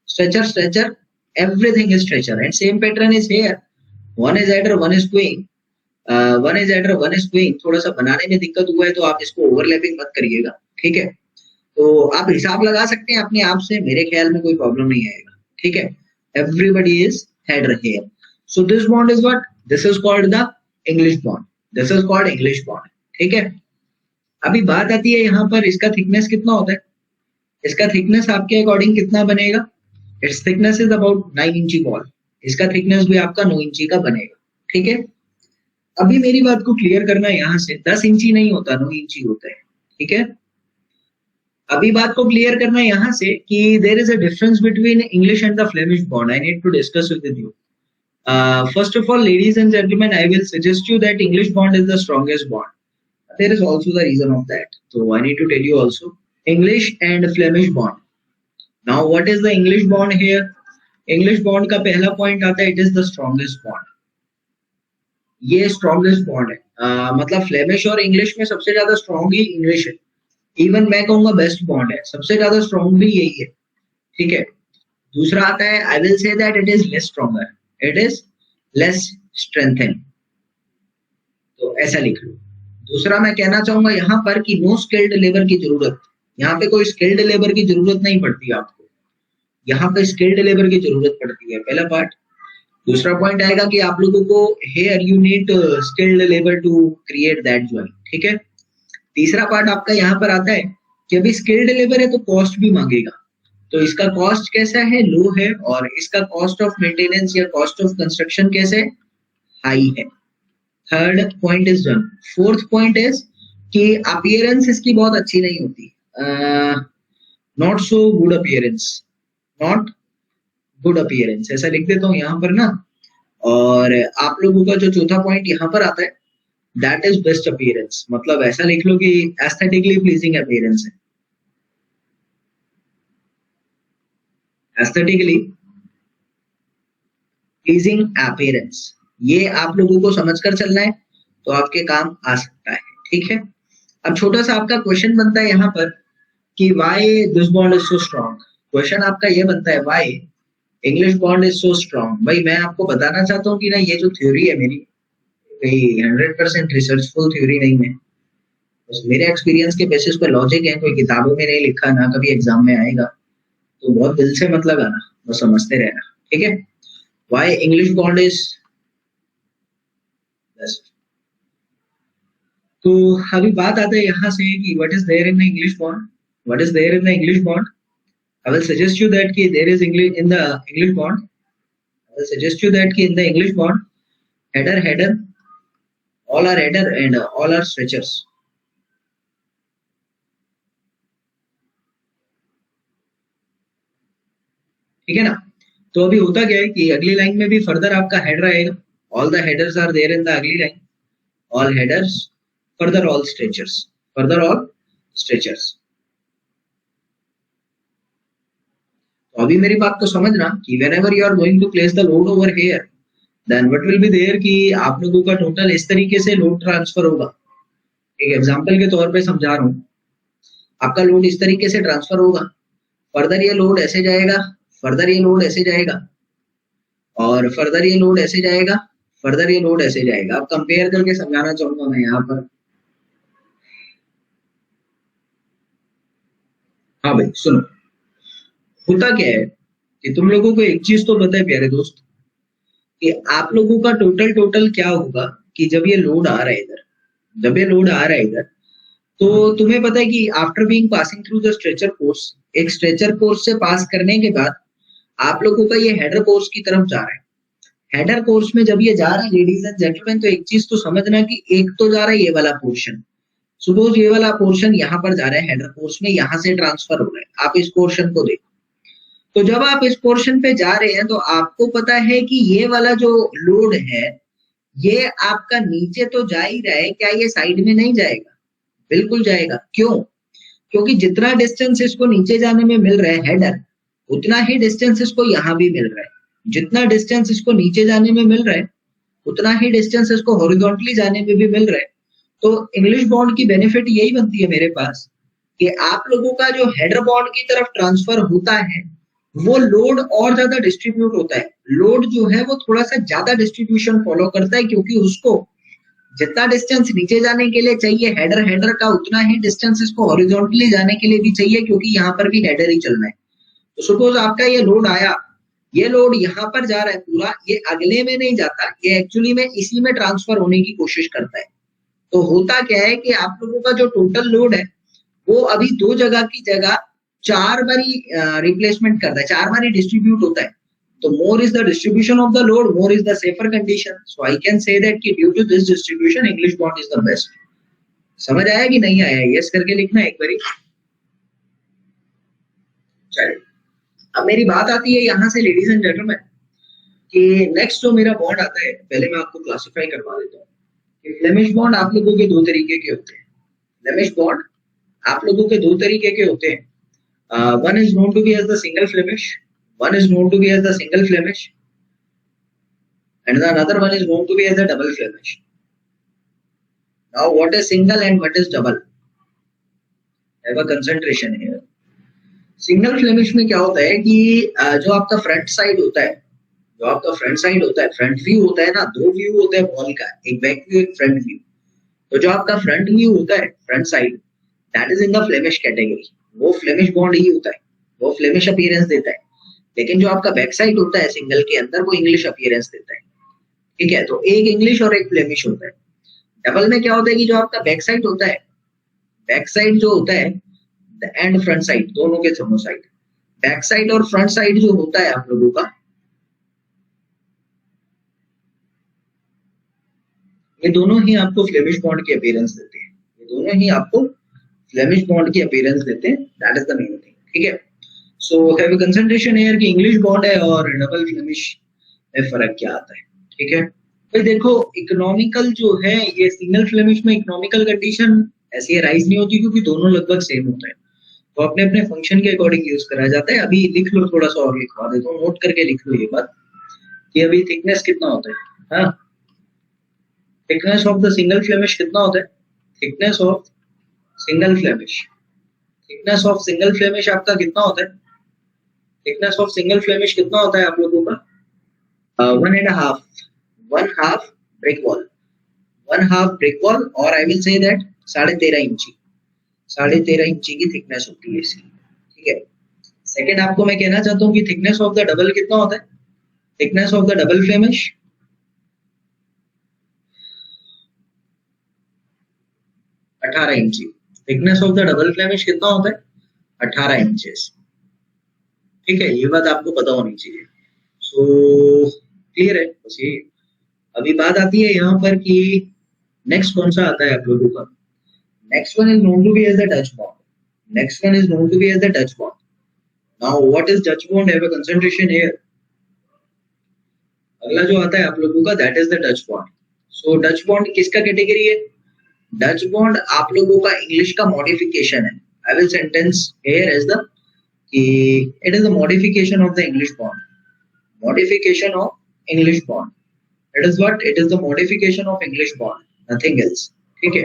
stretcher stretcher, everything is stretcher and same pattern is here, one is header one is queen, one is header one is queen. थोड़ा सा बनाने में दिक्कत हुआ है तो आप इसको ओवरलैपिंग मत करिएगा, ठीक है। तो आप हिसाब लगा सकते हैं अपने आप से, मेरे ख्याल में कोई प्रॉब्लम नहीं आएगा, ठीक है। Everybody is header here. So this bond is what, this is called the English bond, this is called English bond, ठीक है। अभी बात आती है यहाँ पर इसका थिकनेस कितना होता है। इसका थिकनेस आपके अकॉर्डिंग कितना बनेगा, इट्स थिकनेस इज अबाउट 9 इंची बॉल, इसका थिकनेस भी आपका 9 इंची का बनेगा, ठीक है। अभी मेरी बात को क्लियर करना यहाँ से, 10 इंची नहीं होता, 9 इंची होता है, ठीक है। अभी बात को क्लियर करना यहाँ से कि there is a difference between English and the Flemish bond, I need to discuss with you. First of all, ladies and gentlemen, I will suggest you that English bond is the strongest bond. There is also the reason of that. So I need to tell you also English and Flemish bond. Now, what is the English bond here? English bond का पहला point आता है, it is the strongest bond. ये strongest bond है। मतलब Flemish और English में सबसे ज्यादा strong ही English है। Even मैं कहूँगा best bond है, सबसे ज्यादा strong भी यही है, ठीक है। दूसरा आता है, I will say that it is less stronger. It is less strengthened. तो ऐसा लिख लो। दूसरा मैं कहना चाहूंगा यहाँ पर कि नो स्किल्ड लेबर की जरूरत, यहाँ पे कोई स्किल्ड लेबर की जरूरत नहीं पड़ती आपको, यहाँ पे स्किल्ड लेबर की जरूरत पड़ती है, पहला पार्ट। दूसरा पॉइंट आएगा कि आप लोगों को here you need skilled labour to create that join, ठीक है। तीसरा पार्ट आपका यहाँ पर आता है कि अभी स्किल्ड लेबर है तो कॉस्ट भी मांगेगा, तो इसका कॉस्ट कैसा है, लो है, और इसका कॉस्ट ऑफ मेंटेनेंस या कॉस्ट ऑफ कंस्ट्रक्शन कैसे, हाई है। Third point is done. Fourth point is कि अपीयरेंस इसकी बहुत अच्छी नहीं होती, not so good appearance, not good appearance, ऐसा लिख देता हूँ यहाँ पर ना। और आप लोगों का जो चौथा पॉइंट यहाँ पर आता है, दैट इज बेस्ट अपीयरेंस, मतलब ऐसा लिख लो कि एस्थेटिकली प्लीजिंग अपीयरेंस है, एस्थेटिकली प्लीजिंग अपीयरेंस। ये आप लोगों को समझकर चलना है तो आपके काम आ सकता है, ठीक है। अब छोटा सा आपका क्वेश्चन बनता है यहाँ पर कि why this bond is so strong. Question आपका ये बनता है why English bond is so strong. भाई मैं आपको बताना चाहता हूँ कि ना ये जो थ्योरी है मेरी, 100% रिसर्चफुल थ्योरी नहीं है, बस मेरे एक्सपीरियंस के बेसिस पर लॉजिक है, कोई किताबों में नहीं लिखा, ना कभी एग्जाम में आएगा, तो बहुत दिल से मत लगाना, बस समझते रहना, ठीक है। Why English bond is best. तो अभी बात आता है यहाँ से कि what is there in the English bond, what is there in the English bond. I will suggest you that कि there is English in the English bond, I will suggest you that कि in the English bond header header, all are header and all are stretchers. ठीक है ना। तो अभी होता क्या है कि अगली लाइन में भी फर्दर आपका हेडर आएगा, all the headers are there in the अगली line, all headers further all stretchers, further all stretchers. तो अभी मेरी बात को समझना कि whenever you are going to place the load over here, then what will be there कि आप लोगों का टोटल इस तरीके से लोड ट्रांसफर होगा। एक एग्जांपल के तौर पे समझा रहा हूँ, आपका लोड इस तरीके से ट्रांसफर होगा, फर्दर ये लोड ऐसे जाएगा, फर्दर ये लोड ऐसे जाएगा, और फर्दर ये लोड ऐसे जाएगा, फर्दर ये लोड ऐसे जाएगा। अब कंपेयर करके समझाना चाहूंगा मैं यहाँ पर। हाँ भाई सुनो, होता क्या है कि तुम लोगों को एक चीज तो पता है प्यारे दोस्त, कि आप लोगों का टोटल क्या होगा कि जब ये लोड आ रहा है इधर, जब ये लोड आ रहा है इधर, तो तुम्हें पता है कि after being passing through the stretcher course, एक स्ट्रेचर कोर्स से पास करने के बाद आप लोगों का ये हेडर कोर्स की तरफ जा रहा है। हेडर कोर्स में जब ये जा रहा है लेडीज एंड जेंटलमैन, तो एक चीज तो समझना कि एक तो जा रहा है ये वाला पोर्शन, सपोज ये वाला पोर्शन यहाँ पर जा रहा है हेडर कोर्स में, यहाँ से ट्रांसफर हो रहा है, आप इस पोर्शन को देखो। तो जब आप इस पोर्शन पे जा रहे हैं तो आपको पता है कि ये वाला जो लोड है ये आपका नीचे तो जा ही रहा है, क्या ये साइड में नहीं जाएगा? बिल्कुल जाएगा। क्यों? क्योंकि जितना डिस्टेंस इसको नीचे जाने में मिल रहा है हेडर, उतना ही डिस्टेंस इसको यहाँ भी मिल रहा है। जितना डिस्टेंस इसको नीचे जाने में मिल रहा है उतना ही डिस्टेंस इसको हॉरिजॉन्टली जाने में भी मिल रहा है। तो इंग्लिश बॉन्ड की बेनिफिट यही बनती है मेरे पास कि आप लोगों का जो हेडर बॉन्ड की तरफ ट्रांसफर होता है वो लोड और ज्यादा डिस्ट्रीब्यूट होता है। लोड जो है वो थोड़ा सा ज्यादा डिस्ट्रीब्यूशन फॉलो करता है, क्योंकि उसको जितना डिस्टेंस नीचे जाने के लिए चाहिए हेडर का, उतना ही डिस्टेंस इसको हॉरिजॉन्टली जाने के लिए भी चाहिए, क्योंकि यहाँ पर भी हेडर ही चलना है। तो सपोज आपका ये लोड आया, ये लोड यहाँ पर जा रहा है पूरा, ये अगले में नहीं जाता, ये एक्चुअली में इसी में ट्रांसफर होने की कोशिश करता है। तो होता क्या है कि आप लोगों का जो टोटल लोड है वो अभी 2 जगह की जगह 4 बारी रिप्लेसमेंट करता है, 4 बारी डिस्ट्रीब्यूट होता है। तो more is the distribution of the load, more is the safer condition. So I can say that कि due to this distribution English bond is the best. समझ आया कि नहीं आया? यस करके लिखना एक बारी। चलिए, अब मेरी बात आती है यहाँ से लेडीज एंड जेंटलमैन कि नेक्स्ट जो मेरा बॉन्ड आता है, पहले मैं आपको क्लासिफाई करवा देता हूँ। फ्लेमिश बॉन्ड आप लोगों के 2 तरीके के होते हैं। फ्लेमिश बॉन्ड आप लोगों के 2 तरीके के होते हैं। One is known to be as the single Flemish, one is known to be as the single Flemish, and the another one is known to be as the double Flemish. Now, what is single and what is double? I have a concentration here. Single Flemish में क्या होता है कि जो आपका front side होता है, front view होता है ना, 2 व्यू होता है बॉल का, एक बैक व्यू एक फ्रंट व्यू। तो जो आपका फ्रंट व्यू होता है, front side, that is in the Flemish category. वो फ्लेमिश बॉन्ड ही होता है, वो फ्लेमिश अपीयरेंस देता है। लेकिन जो आपका बैक साइड होता है सिंगल के अंदर, वो इंग्लिश अपीयरेंस देता है। ठीक है, तो एक इंग्लिश और एक फ्लेमिश होता है। डबल में क्या होता है कि जो आपका बैक साइड होता है, बैक साइड जो होता है एंड फ्रंट साइड, दोनों के दोनों साइड, बैक साइड और फ्रंट साइड जो होता है आप लोगों का, ये दोनों ही आपको फ्लेमिश बॉन्ड की अपीयरेंस देते हैं। ये दोनों ही आपको फ्लेमिश बॉन्ड की अपीयरेंस देते हैं। That is the main thing. ठीक है, so have a concentration here कि इंग्लिश बॉन्ड है और डबल फ्लेमिश में फर्क क्या आता है। ठीक है भाई, देखो इकोनॉमिकल जो है, ये सिंगल फ्लेमिश में इकोनॉमिकल कंडीशन ऐसी राइज नहीं होती, क्योंकि दोनों लगभग सेम होते हैं। तो अपने अपने फंक्शन के अकॉर्डिंग यूज करा जाता है। अभी लिख लो, थोड़ा सा और लिखवा देता हूँ, नोट करके लिख लो ये बात कि अभी थिकनेस कितना होता है। हाँ, thickness of the single Flemish कितना होता है? Thickness of single Flemish, thickness of single Flemish आपका कितना होता है? थिकनेस ऑफ सिंगल फ्लेमिश कितना होता है आप लोगों का? 1.5 ब्रिक वॉल, 1/2 ब्रिक वॉल, और आई विल से दैट 13.5 इंची, 13.5 इंची की थिकनेस होती है इसकी। ठीक है, सेकेंड आपको मैं कहना चाहता हूँ कि थिकनेस ऑफ द डबल कितना होता है? Thickness of the double Flemish 18 इंची। Thickness of the double Flemish कितना होता है? 18 इंचेस। ठीक है, ये बात आपको पता होनी चाहिए। सो क्लियर है? बस ये अभी बात आती है यहाँ पर कि नेक्स्ट कौन सा आता है आप लोगों का? Next one is known to be as the Dutch bond. Next one is known to be as the Dutch bond. Now what is Dutch bond? Have a concentration here. अगला जो आता है आप लोगों का, that is the Dutch bond. So Dutch bond किसका category है? Dutch bond आप लोगों का इंग्लिश का मॉडिफिकेशन है। I will sentence here as the कि it is the modification of the English bond. Modification of English bond, it is what? It is the modification of English bond, nothing else. ठीक है,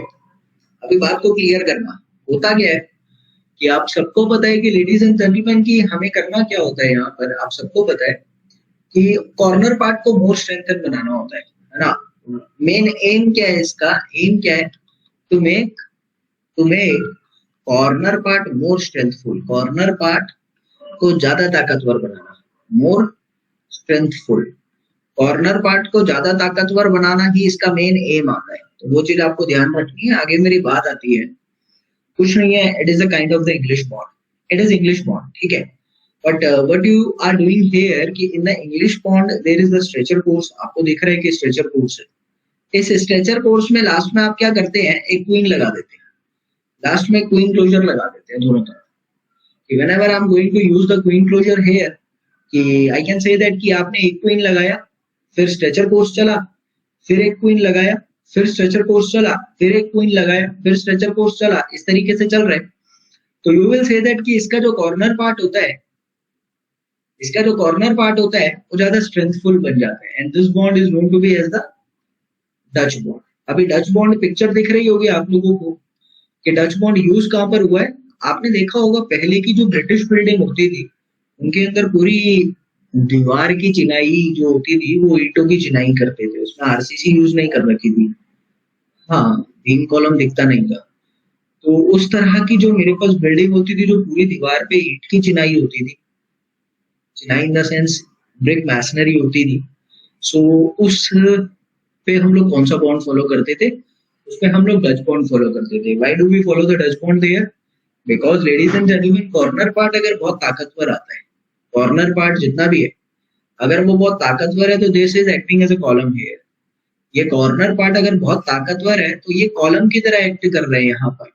अभी बात को clear करना। होता क्या है कि आप सबको पता है कि लेडीज एंड जेंटलमैन की हमें करना क्या होता है यहाँ पर, आप सबको पता है कि कॉर्नर पार्ट को मोर स्ट्रेंथन बनाना होता है ना। मेन एम क्या है इसका? एम क्या है? To make corner part more strengthful, corner part को ज्यादा ताकतवर बनाना, मोर स्ट्रेंथफुल, कॉर्नर पार्ट को ज्यादा ताकतवर बनाना ही इसका मेन एम आता है। तो वो चीज आपको ध्यान रखनी है। आगे मेरी बात आती है, कुछ नहीं है, it is a kind of the English bond, it is English bond. ठीक है, but what you are doing here कि in the English bond there is the stretcher force, आपको दिख रहा है कि स्ट्रेचर फोर्स है। इस स्ट्रेचर फोर्स में लास्ट में आप क्या करते हैं, एक क्वीन लगा देते हैं, लास्ट में क्वीन क्लोजर लगा देते हैं दोनों तरफ। whenever I'm going to use the queen closure here कि I can say that कि आपने एक क्वीन लगाया, फिर स्ट्रेचर फोर्स चला, फिर एक क्वीन लगाया, फिर स्ट्रेचर फोर्स चला, फिर एक क्वीन लगाया, फिर स्ट्रेचर फोर्स चला, इस तरीके से चल रहा है। तो यू विल से दैट कि इसका जो कॉर्नर पार्ट होता है, इसका जो कॉर्नर पार्ट होता है वो ज्यादा स्ट्रेंथफुल बन जाता है। And this bond is known to be as the Dutch bond. अभी डच बॉन्ड पिक्चर दिख रही होगी आप लोगों को कि डच बॉन्ड यूज कहां पर हुआ है। आपने देखा होगा पहले की जो ब्रिटिश बिल्डिंग होती थी उनके अंदर पूरी दीवार की चिनाई जो होती थी वो ईंटों की चिनाई करते थे, उसमें आरसीसी यूज नहीं कर रखी थी, हाँ बीम कॉलम दिखता नहीं था। तो उस तरह की जो मेरे पास बिल्डिंग होती थी जो पूरी दीवार पे ईंट की चिनाई होती थी, चिनाई in the sense brick masonry होती थी, सो उस पे हम लोग कौन सा बॉन्ड फॉलो करते थे, उस पे हम लोग डच बॉन्ड फॉलो करते थे। Why do we follow the Dutch bond there? Because ladies and gentleman corner part अगर बहुत ताकतवर आता है, कॉर्नर पार्ट जितना भी है अगर वो बहुत ताकतवर है तो this is acting as a column here. ये कॉर्नर पार्ट अगर बहुत ताकतवर है तो ये कॉलम की तरह एक्ट कर रहे हैं यहाँ पर,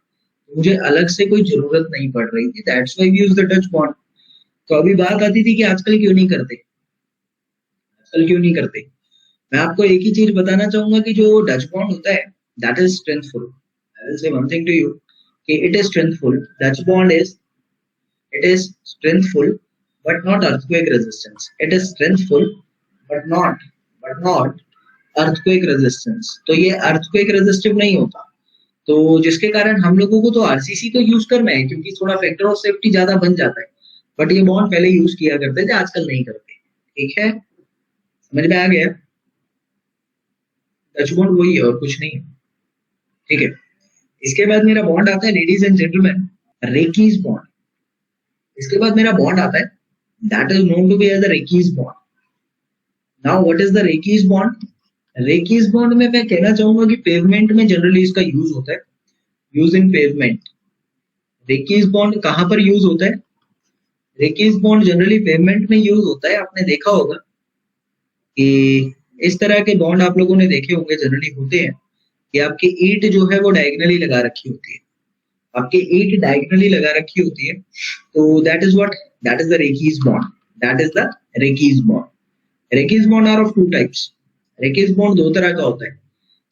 मुझे अलग से कोई जरूरत नहीं पड़ रही थी, that's why we use the Dutch bond. तो अभी बात आती थी कि आजकल क्यों नहीं करते, आजकल क्यों नहीं करते। मैं आपको एक ही चीज बताना चाहूंगा कि जो डच बॉन्ड होता है that is strengthful. I will say one thing to you कि it is strengthful, Dutch bond is it is strengthful but not earthquake resistance, it is strengthful but not earthquake resistance। तो ये earthquake resistive नहीं होता, तो जिसके कारण हम लोगों को तो आरसीसी तो यूज करना है क्योंकि थोड़ा फैक्टर ऑफ सेफ्टी ज्यादा बन जाता है, बट ये बॉन्ड पहले यूज किया करते थे, आजकल नहीं करते। ठीक है, समझ में आ गया? डच बॉन्ड वही है और कुछ नहीं है। ठीक है, इसके बाद मेरा बॉन्ड आता है ladies and gentleman raking bond. इसके बाद मेरा बॉन्ड आता है that is known to be as the raking bond. Now what is the raking bond? Raking bond में मैं कहना चाहूंगा कि पेवमेंट में जनरली इसका यूज होता है, यूज इन पेवमेंट। रेकीज बॉन्ड कहां पर यूज होता है? रेकीज बॉन्ड जनरली पेवमेंट में यूज होता है। आपने देखा होगा कि इस तरह के बॉन्ड आप लोगों ने देखे होंगे, जनरली होते हैं कि आपकी ईंट जो है वो डायगनली लगा रखी होती है, आपकी ईंट डायगनली लगा रखी होती है, तो that is what, that is the raking bond, that is the raking bond. Raking bond are of two types. Raking bond दो तरह का होता है,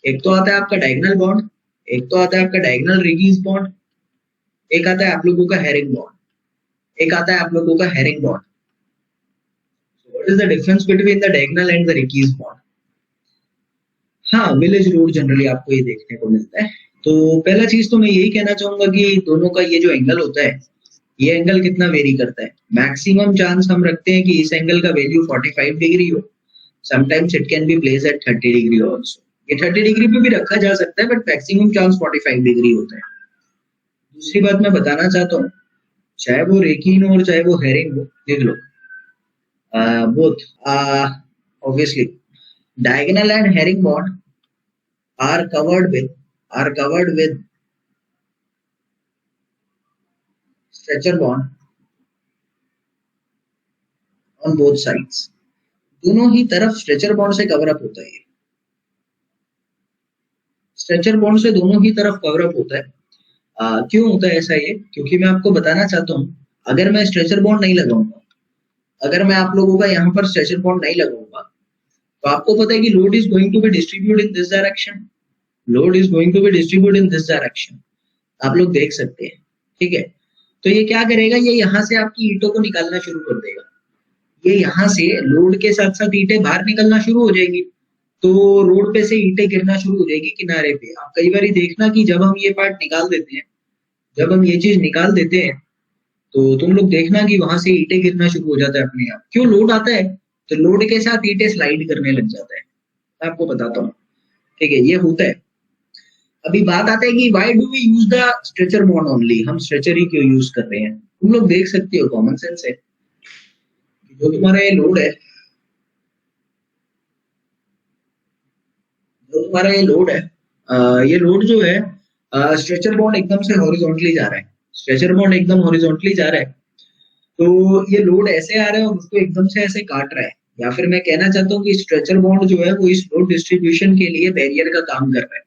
एक तो आता है आपका डायगोनल बॉन्ड, एक तो आता है आपका डायगोनल रेकीज बॉन्ड, एक आता है आप लोगों का हेरिंग बॉन्ड, एक आता है आप लोगों का herring bond. What is the difference between the diagonal and the raking bond? हाँ, विलेज रोड जनरली आपको ये देखने को मिलता है। तो पहला चीज तो मैं यही कहना चाहूंगा कि दोनों का ये जो एंगल होता है, ये एंगल कितना वेरी करता है। मैक्सिमम चांस हम रखते हैं कि इस एंगल का वैल्यू 45 डिग्री हो, sometimes it can be place at 30 degree also. ये 30 डिग्री पे भी रखा जा सकता है बट मैक्सिमम चांस 45 डिग्री होता है। दूसरी बात मैं बताना चाहता हूँ, चाहे वो रेकीन हो और चाहे वो हेरिंग हो, देख लो both obviously diagonal and herring bond are covered with stretcher bond on both sides। दोनों ही तरफ स्ट्रेचर बॉन्ड से कवर अप होता है, स्ट्रेचर बॉन्ड से दोनों ही तरफ कवर अप होता है। क्यों होता है ऐसा ये? क्योंकि मैं आपको बताना चाहता हूँ, अगर मैं स्ट्रेचर बॉन्ड नहीं लगाऊंगा, अगर मैं आप लोगों का यहाँ पर स्ट्रेचर बॉन्ड नहीं लगाऊंगा, तो आपको पता है कि load is going to be distribute in this direction, load is going to be distribute in this direction, आप लोग देख सकते हैं। ठीक है, तो ये क्या करेगा, ये यहाँ से आपकी ईंटों को निकालना शुरू कर देगा, ये यहाँ से लोड के साथ साथ ईंटें बाहर निकलना शुरू हो जाएगी, तो रोड पे से ईंटें गिरना शुरू हो जाएगी किनारे पे। आप कई बार देखना कि जब हम ये पार्ट निकाल देते हैं, जब हम ये चीज निकाल देते हैं, तो तुम लोग देखना कि वहां से ईंटें गिरना शुरू हो जाता है अपने आप। क्यों? लोड आता है तो लोड के साथ ईंटें स्लाइड करने लग जाता है। मैं आपको बताता हूँ, ठीक है, ये होता है। अभी बात आता है कि why do we use the stretcher bond only, हम स्ट्रेचर ही क्यों यूज कर रहे हैं? तुम लोग देख सकते हो, कॉमन सेंस है, जो तुम्हारा ये लोड है, जो तुम्हारा ये लोड है, ये लोड जो है स्ट्रेचर बॉन्ड एकदम से हॉरिजॉन्टली जा रहा है, स्ट्रेचर बॉन्ड एकदम हॉरिजॉन्टली जा रहा है। तो ये लोड ऐसे आ रहा है और उसको एकदम से ऐसे काट रहा है, या फिर मैं कहना चाहता हूँ कि स्ट्रेचर बॉन्ड जो है वो इस लोड डिस्ट्रीब्यूशन के लिए बैरियर का काम कर रहा है।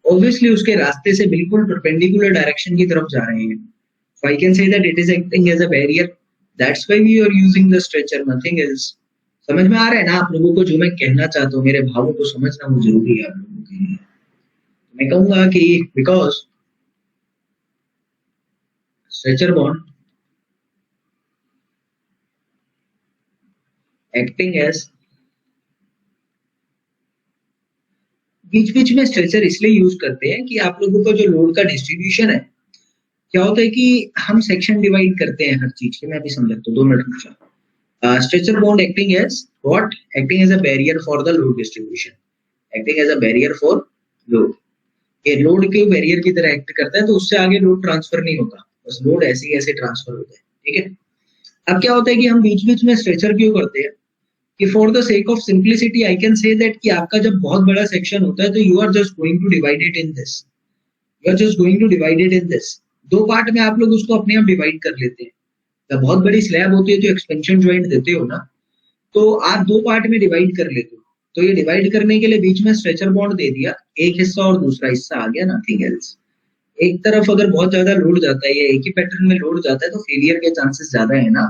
ऑब्वियसली उसके रास्ते से बिल्कुल परपेंडिकुलर डायरेक्शन की तरफ जा रहे हैं। So I can say that it is acting as a barrier. That's why we are using the stretcher, nothing else. समझ में आ रहा है ना आप लोगों को जो मैं कहना चाहता हूँ? मेरे भावों को समझना बहुत जरूरी है आप लोगों के लिए। मैं कहूंगा कि because stretcher bond acting as, बीच बीच में स्ट्रेचर इसलिए यूज करते हैं कि आप लोगों का जो लोड का डिस्ट्रीब्यूशन है, क्या होता है कि हम सेक्शन डिवाइड करते हैं हर चीज के। मैं अभी समझाता हूँ, 2 मिनट रुक जाओ। Stretcher bond acting as what? Acting as a barrier for the load distribution, acting as a barrier for load. ये लोड के बैरियर की तरह एक्ट करता है, तो उससे आगे लोड ट्रांसफर नहीं होता, बस लोड ऐसे ही ऐसे ट्रांसफर होता है। ठीक है, अब क्या होता है कि हम बीच बीच में स्ट्रेचर क्यों करते हैं कि for the sake of simplicity I can say that कि आपका जब बहुत बड़ा सेक्शन होता है तो you are just going to divide it in this, you are just going to divide it in this. 2 part में आप लोग उसको अपने आप डिवाइड कर लेते हैं। जब बहुत बड़ी स्लैब होती है तो एक्सपेंशन ज्वाइंट देते हो ना, तो आप 2 पार्ट में डिवाइड कर लेते हो। तो ये डिवाइड करने के लिए बीच में स्ट्रेचर बॉन्ड दे दिया, एक हिस्सा और दूसरा हिस्सा आ गया, नथिंग एल्स। एक तरफ अगर बहुत ज्यादा लोड जाता है या एक ही पैटर्न में लोड जाता है तो फेलियर के चांसेस ज्यादा है ना,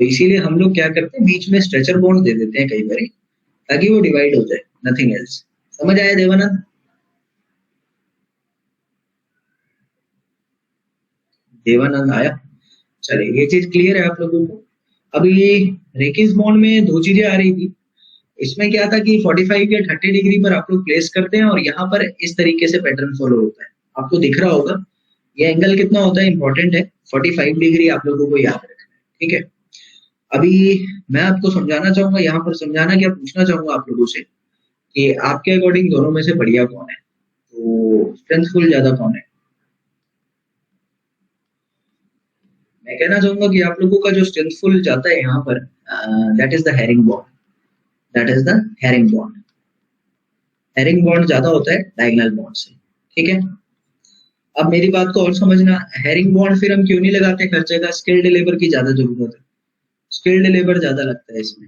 तो इसीलिए हम लोग क्या करते हैं, बीच में स्ट्रेचर बॉन्ड दे देते हैं कई बार, ताकि वो डिवाइड हो जाए, नथिंग एल्स। समझ आया देवानंद? देवानंद आया? चलिए, ये चीज क्लियर है आप लोगों को। अभी रेकिस बॉन्ड में 2 चीजें आ रही थी। इसमें क्या था कि 45 या 30 डिग्री पर आप लोग प्लेस करते हैं और यहाँ पर इस तरीके से पैटर्न फॉलो होता है। आपको दिख रहा होगा ये एंगल कितना होता है, इंपॉर्टेंट है, 45 डिग्री आप लोगों को याद रखना है। ठीक है, अभी मैं आपको समझाना चाहूंगा, यहाँ पर समझाना क्या, पूछना चाहूंगा आप लोगों से कि आपके अकॉर्डिंग दोनों में से बढ़िया कौन है, तो स्ट्रेंथफुल ज्यादा कौन है? मैं कहना चाहूंगा कि आप लोगों का जो स्ट्रेंथफुल जाता है यहाँ पर, that is the herring bond, that is the herring bond. Herring bond ज्यादा होता है डायगोनल बॉन्ड से। ठीक है, अब मेरी बात को और समझना, हेरिंग बॉन्ड फिर हम क्यों नहीं लगाते? हर जगह स्किल्ड लेबर की ज्यादा जरूरत है, स्किल्ड लेबर ज्यादा लगता है इसमें,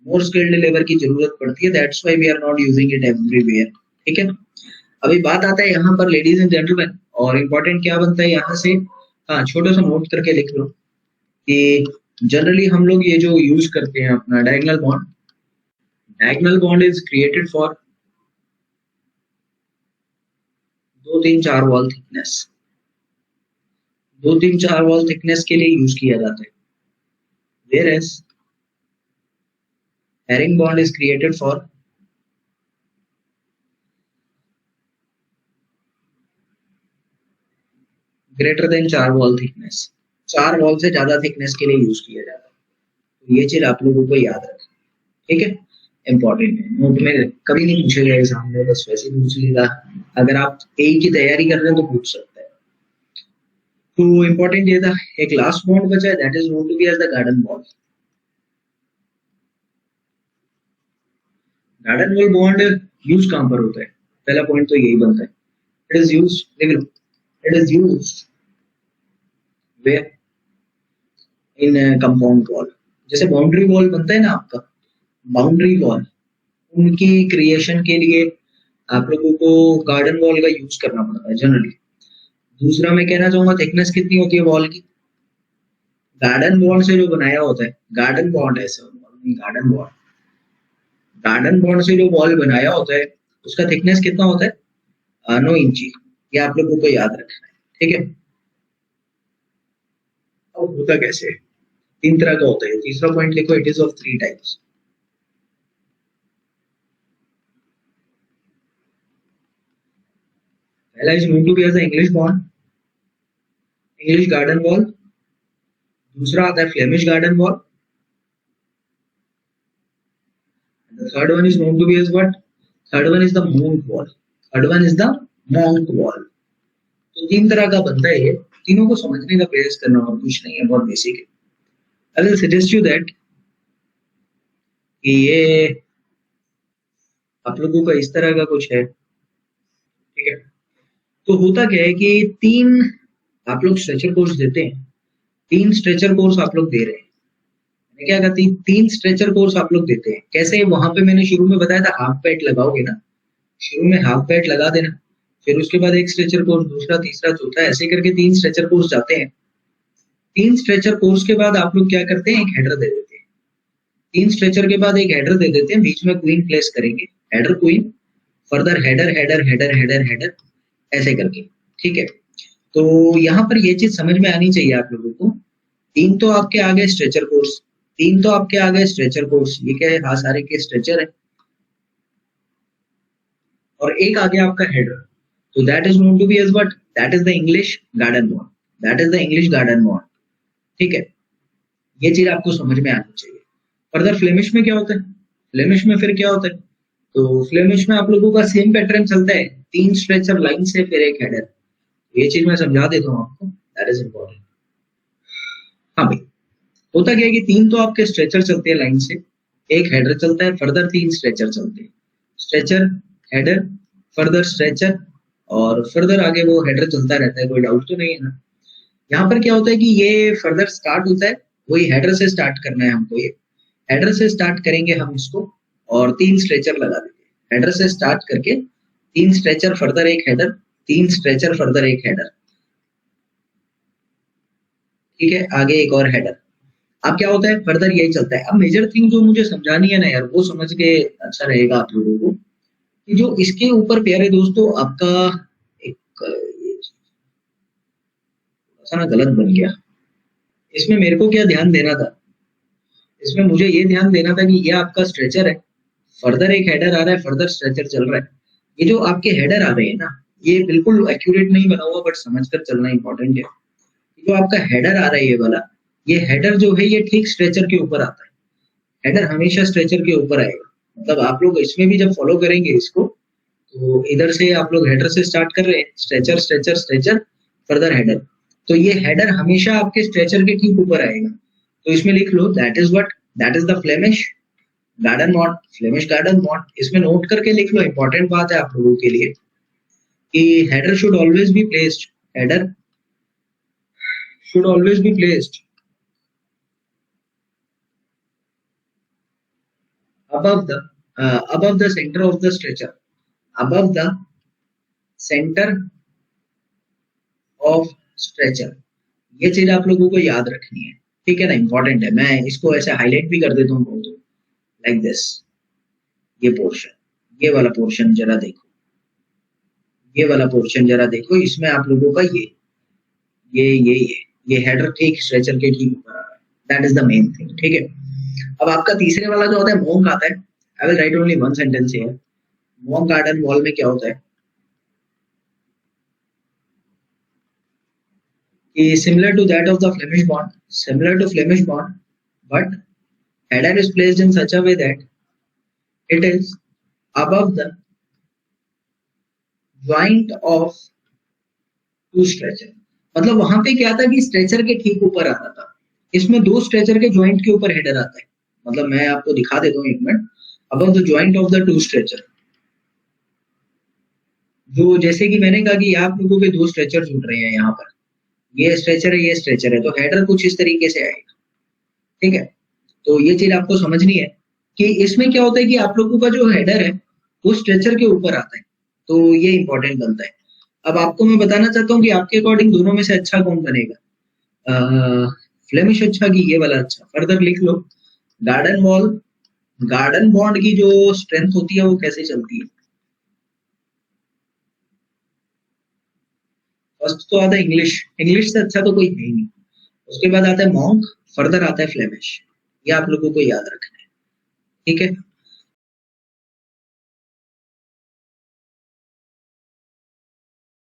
मोर स्किल्ड लेबर की जरूरत पड़ती है, that's why we are not using it everywhere. ठीक है, अभी बात आता है यहाँ पर लेडीज एंड जेंटलमैन, और इम्पोर्टेंट क्या बनता है यहाँ से, हाँ छोटा सा नोट करके लिख लो कि जनरली हम लोग ये जो यूज करते हैं अपना diagonal bond, diagonal bond is created for 2-3-4 wall thickness, 2-3-4 wall thickness के लिए यूज किया जाता है। whereas herring bond is created for greater than 4 wall thickness, 4 wall से ज्यादा थिकनेस के लिए यूज किया जाता है। तो ये चीज आप लोगों को याद रखें। ठीक है, इंपॉर्टेंट है, नोट में कभी नहीं पूछेगा एग्जाम में, बस वैसे ही पूछ लेगा। अगर आप ए की तैयारी कर रहे हैं तो पूछ सकते हैं। तो इंपॉर्टेंट ये था। एक लास्ट बॉन्ड बचा है, that is known to be as the garden bond. Garden wall bond use कहां पर होता है? पहला पॉइंट तो यही बनता है, it is use, it is use where in compound wall. जैसे बाउंड्री वॉल बनता है ना आपका, बाउंड्री वॉल, उनकी क्रिएशन के लिए आप लोगों को गार्डन वॉल का यूज करना पड़ता है जनरली। दूसरा मैं कहना चाहूंगा, थिकनेस कितनी होती है वॉल की? गार्डन बॉन्ड से जो बनाया होता है, गार्डन बॉन्ड ऐसे गार्डन बॉन्ड, गार्डन बॉन्ड से जो वॉल बनाया होता है उसका थिकनेस कितना होता है? 9 इंची। ये आप लोगों को याद रखना है। ठीक है, अब होता कैसे है? 3 तरह का होता है। तीसरा पॉइंट लिखो, इट इज ऑफ 3 टाइप्स। पहला is known to be as the English bond, English garden wall. दूसरा आता है Flemish garden wall. The third one is known to be as what? Third one is the monk wall. Third one is the monk wall. तो 3 तरह का बनता है ये, तीनों को समझने का प्रयास करना, और कुछ नहीं है, बहुत बेसिक है। I will suggest you that कि ये आप लोगों का इस तरह का कुछ है। ठीक है, तो होता क्या है कि 3 आप लोग स्ट्रेचर कोर्स देते हैं, 3 स्ट्रेचर कोर्स आप लोग दे रहे हैं। मैंने क्या कहती 3 स्ट्रेचर कोर्स आप लोग देते हैं। कैसे? वहां पे मैंने शुरू में बताया था हाफ पैट लगाओगे ना, शुरू में हाफ पैट लगा देना, फिर उसके बाद एक स्ट्रेचर कोर्स, दूसरा, तीसरा, चौथा, ऐसे करके 3 स्ट्रेचर कोर्स जाते हैं। 3 स्ट्रेचर कोर्स के बाद आप लोग क्या करते हैं, एक हेडर दे देते हैं। 3 स्ट्रेचर के बाद एक हेडर दे देते हैं, बीच में क्वीन प्लेस करेंगे, header queen, further header header header header header, ऐसे करके। ठीक है, तो यहाँ पर ये चीज समझ में आनी चाहिए आप लोगों को। 3 तो आपके आ गए स्ट्रेचर कोर्स, 3 तो आपके आ गए स्ट्रेचर कोर्स, ये क्या है, हाँ सारे के स्ट्रेचर है, और एक आ गया आपका हेडर। तो that is known to be as what, that is the English garden bond, that is the English garden bond. ठीक है, ये चीज आपको समझ में आनी चाहिए। फर्दर फ्लेमिश में क्या होता है, फ्लेमिश में फिर क्या होता है, तो फ्लेमिश में आप लोगों का सेम पैटर्न चलता है, 3 स्ट्रेचर लाइन से फिर एक हेडर। ये चीज मैं समझा देता हूँ आपको, दैट इज इम्पोर्टेंट। हाँ भाई, होता क्या है कि 3 तो आपके स्ट्रेचर चलते हैं लाइन से, एक हेडर चलता है, फर्दर 3 स्ट्रेचर चलते हैं, स्ट्रेचर, हेडर, फर्दर स्ट्रेचर, और फर्दर आगे वो हेडर चलता रहता है, कोई डाउट तो नहीं है ना। यहाँ पर क्या होता है कि ये फर्दर स्टार्ट होता है, वही हेडर से स्टार्ट करना है हमको, ये हेडर से स्टार्ट करेंगे हम इसको, और 3 स्ट्रेचर लगा देंगे, हेडर से स्टार्ट करके 3 स्ट्रेचर, फर्दर एक हेडर, 3 स्ट्रेचर, फर्दर एक हेडर। ठीक है, आगे एक और हेडर। अब क्या होता है, फर्दर यही चलता है। अब मेजर थिंग जो मुझे समझानी है ना यार, वो समझ के अच्छा रहेगा आप लोगों को, कि जो इसके ऊपर प्यारे दोस्तों आपका एक ना गलत बन गया, इसमें मेरे को क्या ध्यान देना था, इसमें मुझे ये ध्यान देना था कि ये आपका स्ट्रेचर है, फर्दर एक हेडर आ रहा है, फर्दर स्ट्रेचर चल रहा है। ये जो आपके हेडर आ रहे हैं ना, ये बिल्कुल एक्यूरेट नहीं बना हुआ, बट समझकर चलना इंपॉर्टेंट है। जो आपका हेडर आ रहा है ये वाला, ये हेडर जो है ये ठीक स्ट्रेचर के ऊपर आता है, हेडर हमेशा स्ट्रेचर के ऊपर आएगा। मतलब आप लोग इसमें भी जब फॉलो करेंगे इसको, तो इधर से आप लोग हेडर से स्टार्ट कर रहे हैं, stretcher stretcher stretcher, further header, तो ये हेडर हमेशा आपके स्ट्रेचर के ठीक ऊपर आएगा। तो इसमें लिख लो, that is what, that is the Flemish garden bond, Flemish garden bond. इसमें नोट करके लिख लो, इंपॉर्टेंट बात है आप लोगों के लिए, कि header should always be placed, header should always be placed above the center of the stretcher, above the center of stretcher। ये चीज आप लोगों को याद रखनी है, ठीक है ना, इंपॉर्टेंट है। मैं इसको ऐसे हाईलाइट भी कर देता हूँ, लाइक दिस। ये पोर्शन, ये वाला पोर्शन जरा देखो, ये वाला पोर्शन जरा देखो, इसमें आप लोगों का ये हेडर ठीक स्ट्रेचर के ठीक ऊपर आ रहा है, that is the main thing. ठीक है, अब आपका तीसरे वाला जो होता है मॉन्क आता है। I will write only one sentence here. Monk garden wall में क्या होता है कि similar to that of the Flemish bond, similar to Flemish bond, but header is placed in such a way that it is above the joint of two stretcher। मतलब वहां पे क्या था कि स्ट्रेचर के ठीक ऊपर आता था, इसमें 2 स्ट्रेचर के जॉइंट के ऊपर हेडर आता है। मतलब मैं आपको दिखा देता हूँ एक minute, above the joint of the 2 stretcher, जो जैसे कि मैंने कहा कि आप लोगों के 2 स्ट्रेचर जुड़ रहे हैं, यहाँ पर ये स्ट्रेचर है, ये स्ट्रेचर है, तो हेडर कुछ इस तरीके से आएगा। ठीक है, तो ये चीज आपको समझनी है कि इसमें क्या होता है कि आप लोगों का जो हेडर है वो स्ट्रेचर के ऊपर आता है, तो ये इंपॉर्टेंट बनता है। अब आपको मैं बताना चाहता हूँ कि आपके अकॉर्डिंग दोनों में से अच्छा कौन बनेगा, फ्लेमिश अच्छा कि ये वाला अच्छा। फर्दर लिख लो, गार्डन वॉल, गार्डन बॉन्ड की जो स्ट्रेंथ होती है वो कैसे चलती है। फर्स्ट तो आता है इंग्लिश, इंग्लिश से अच्छा तो कोई है ही नहीं। उसके बाद आता है मॉन्क, फर्दर आता है फ्लेमिश। ये आप लोगों को याद रखना है, ठीक है।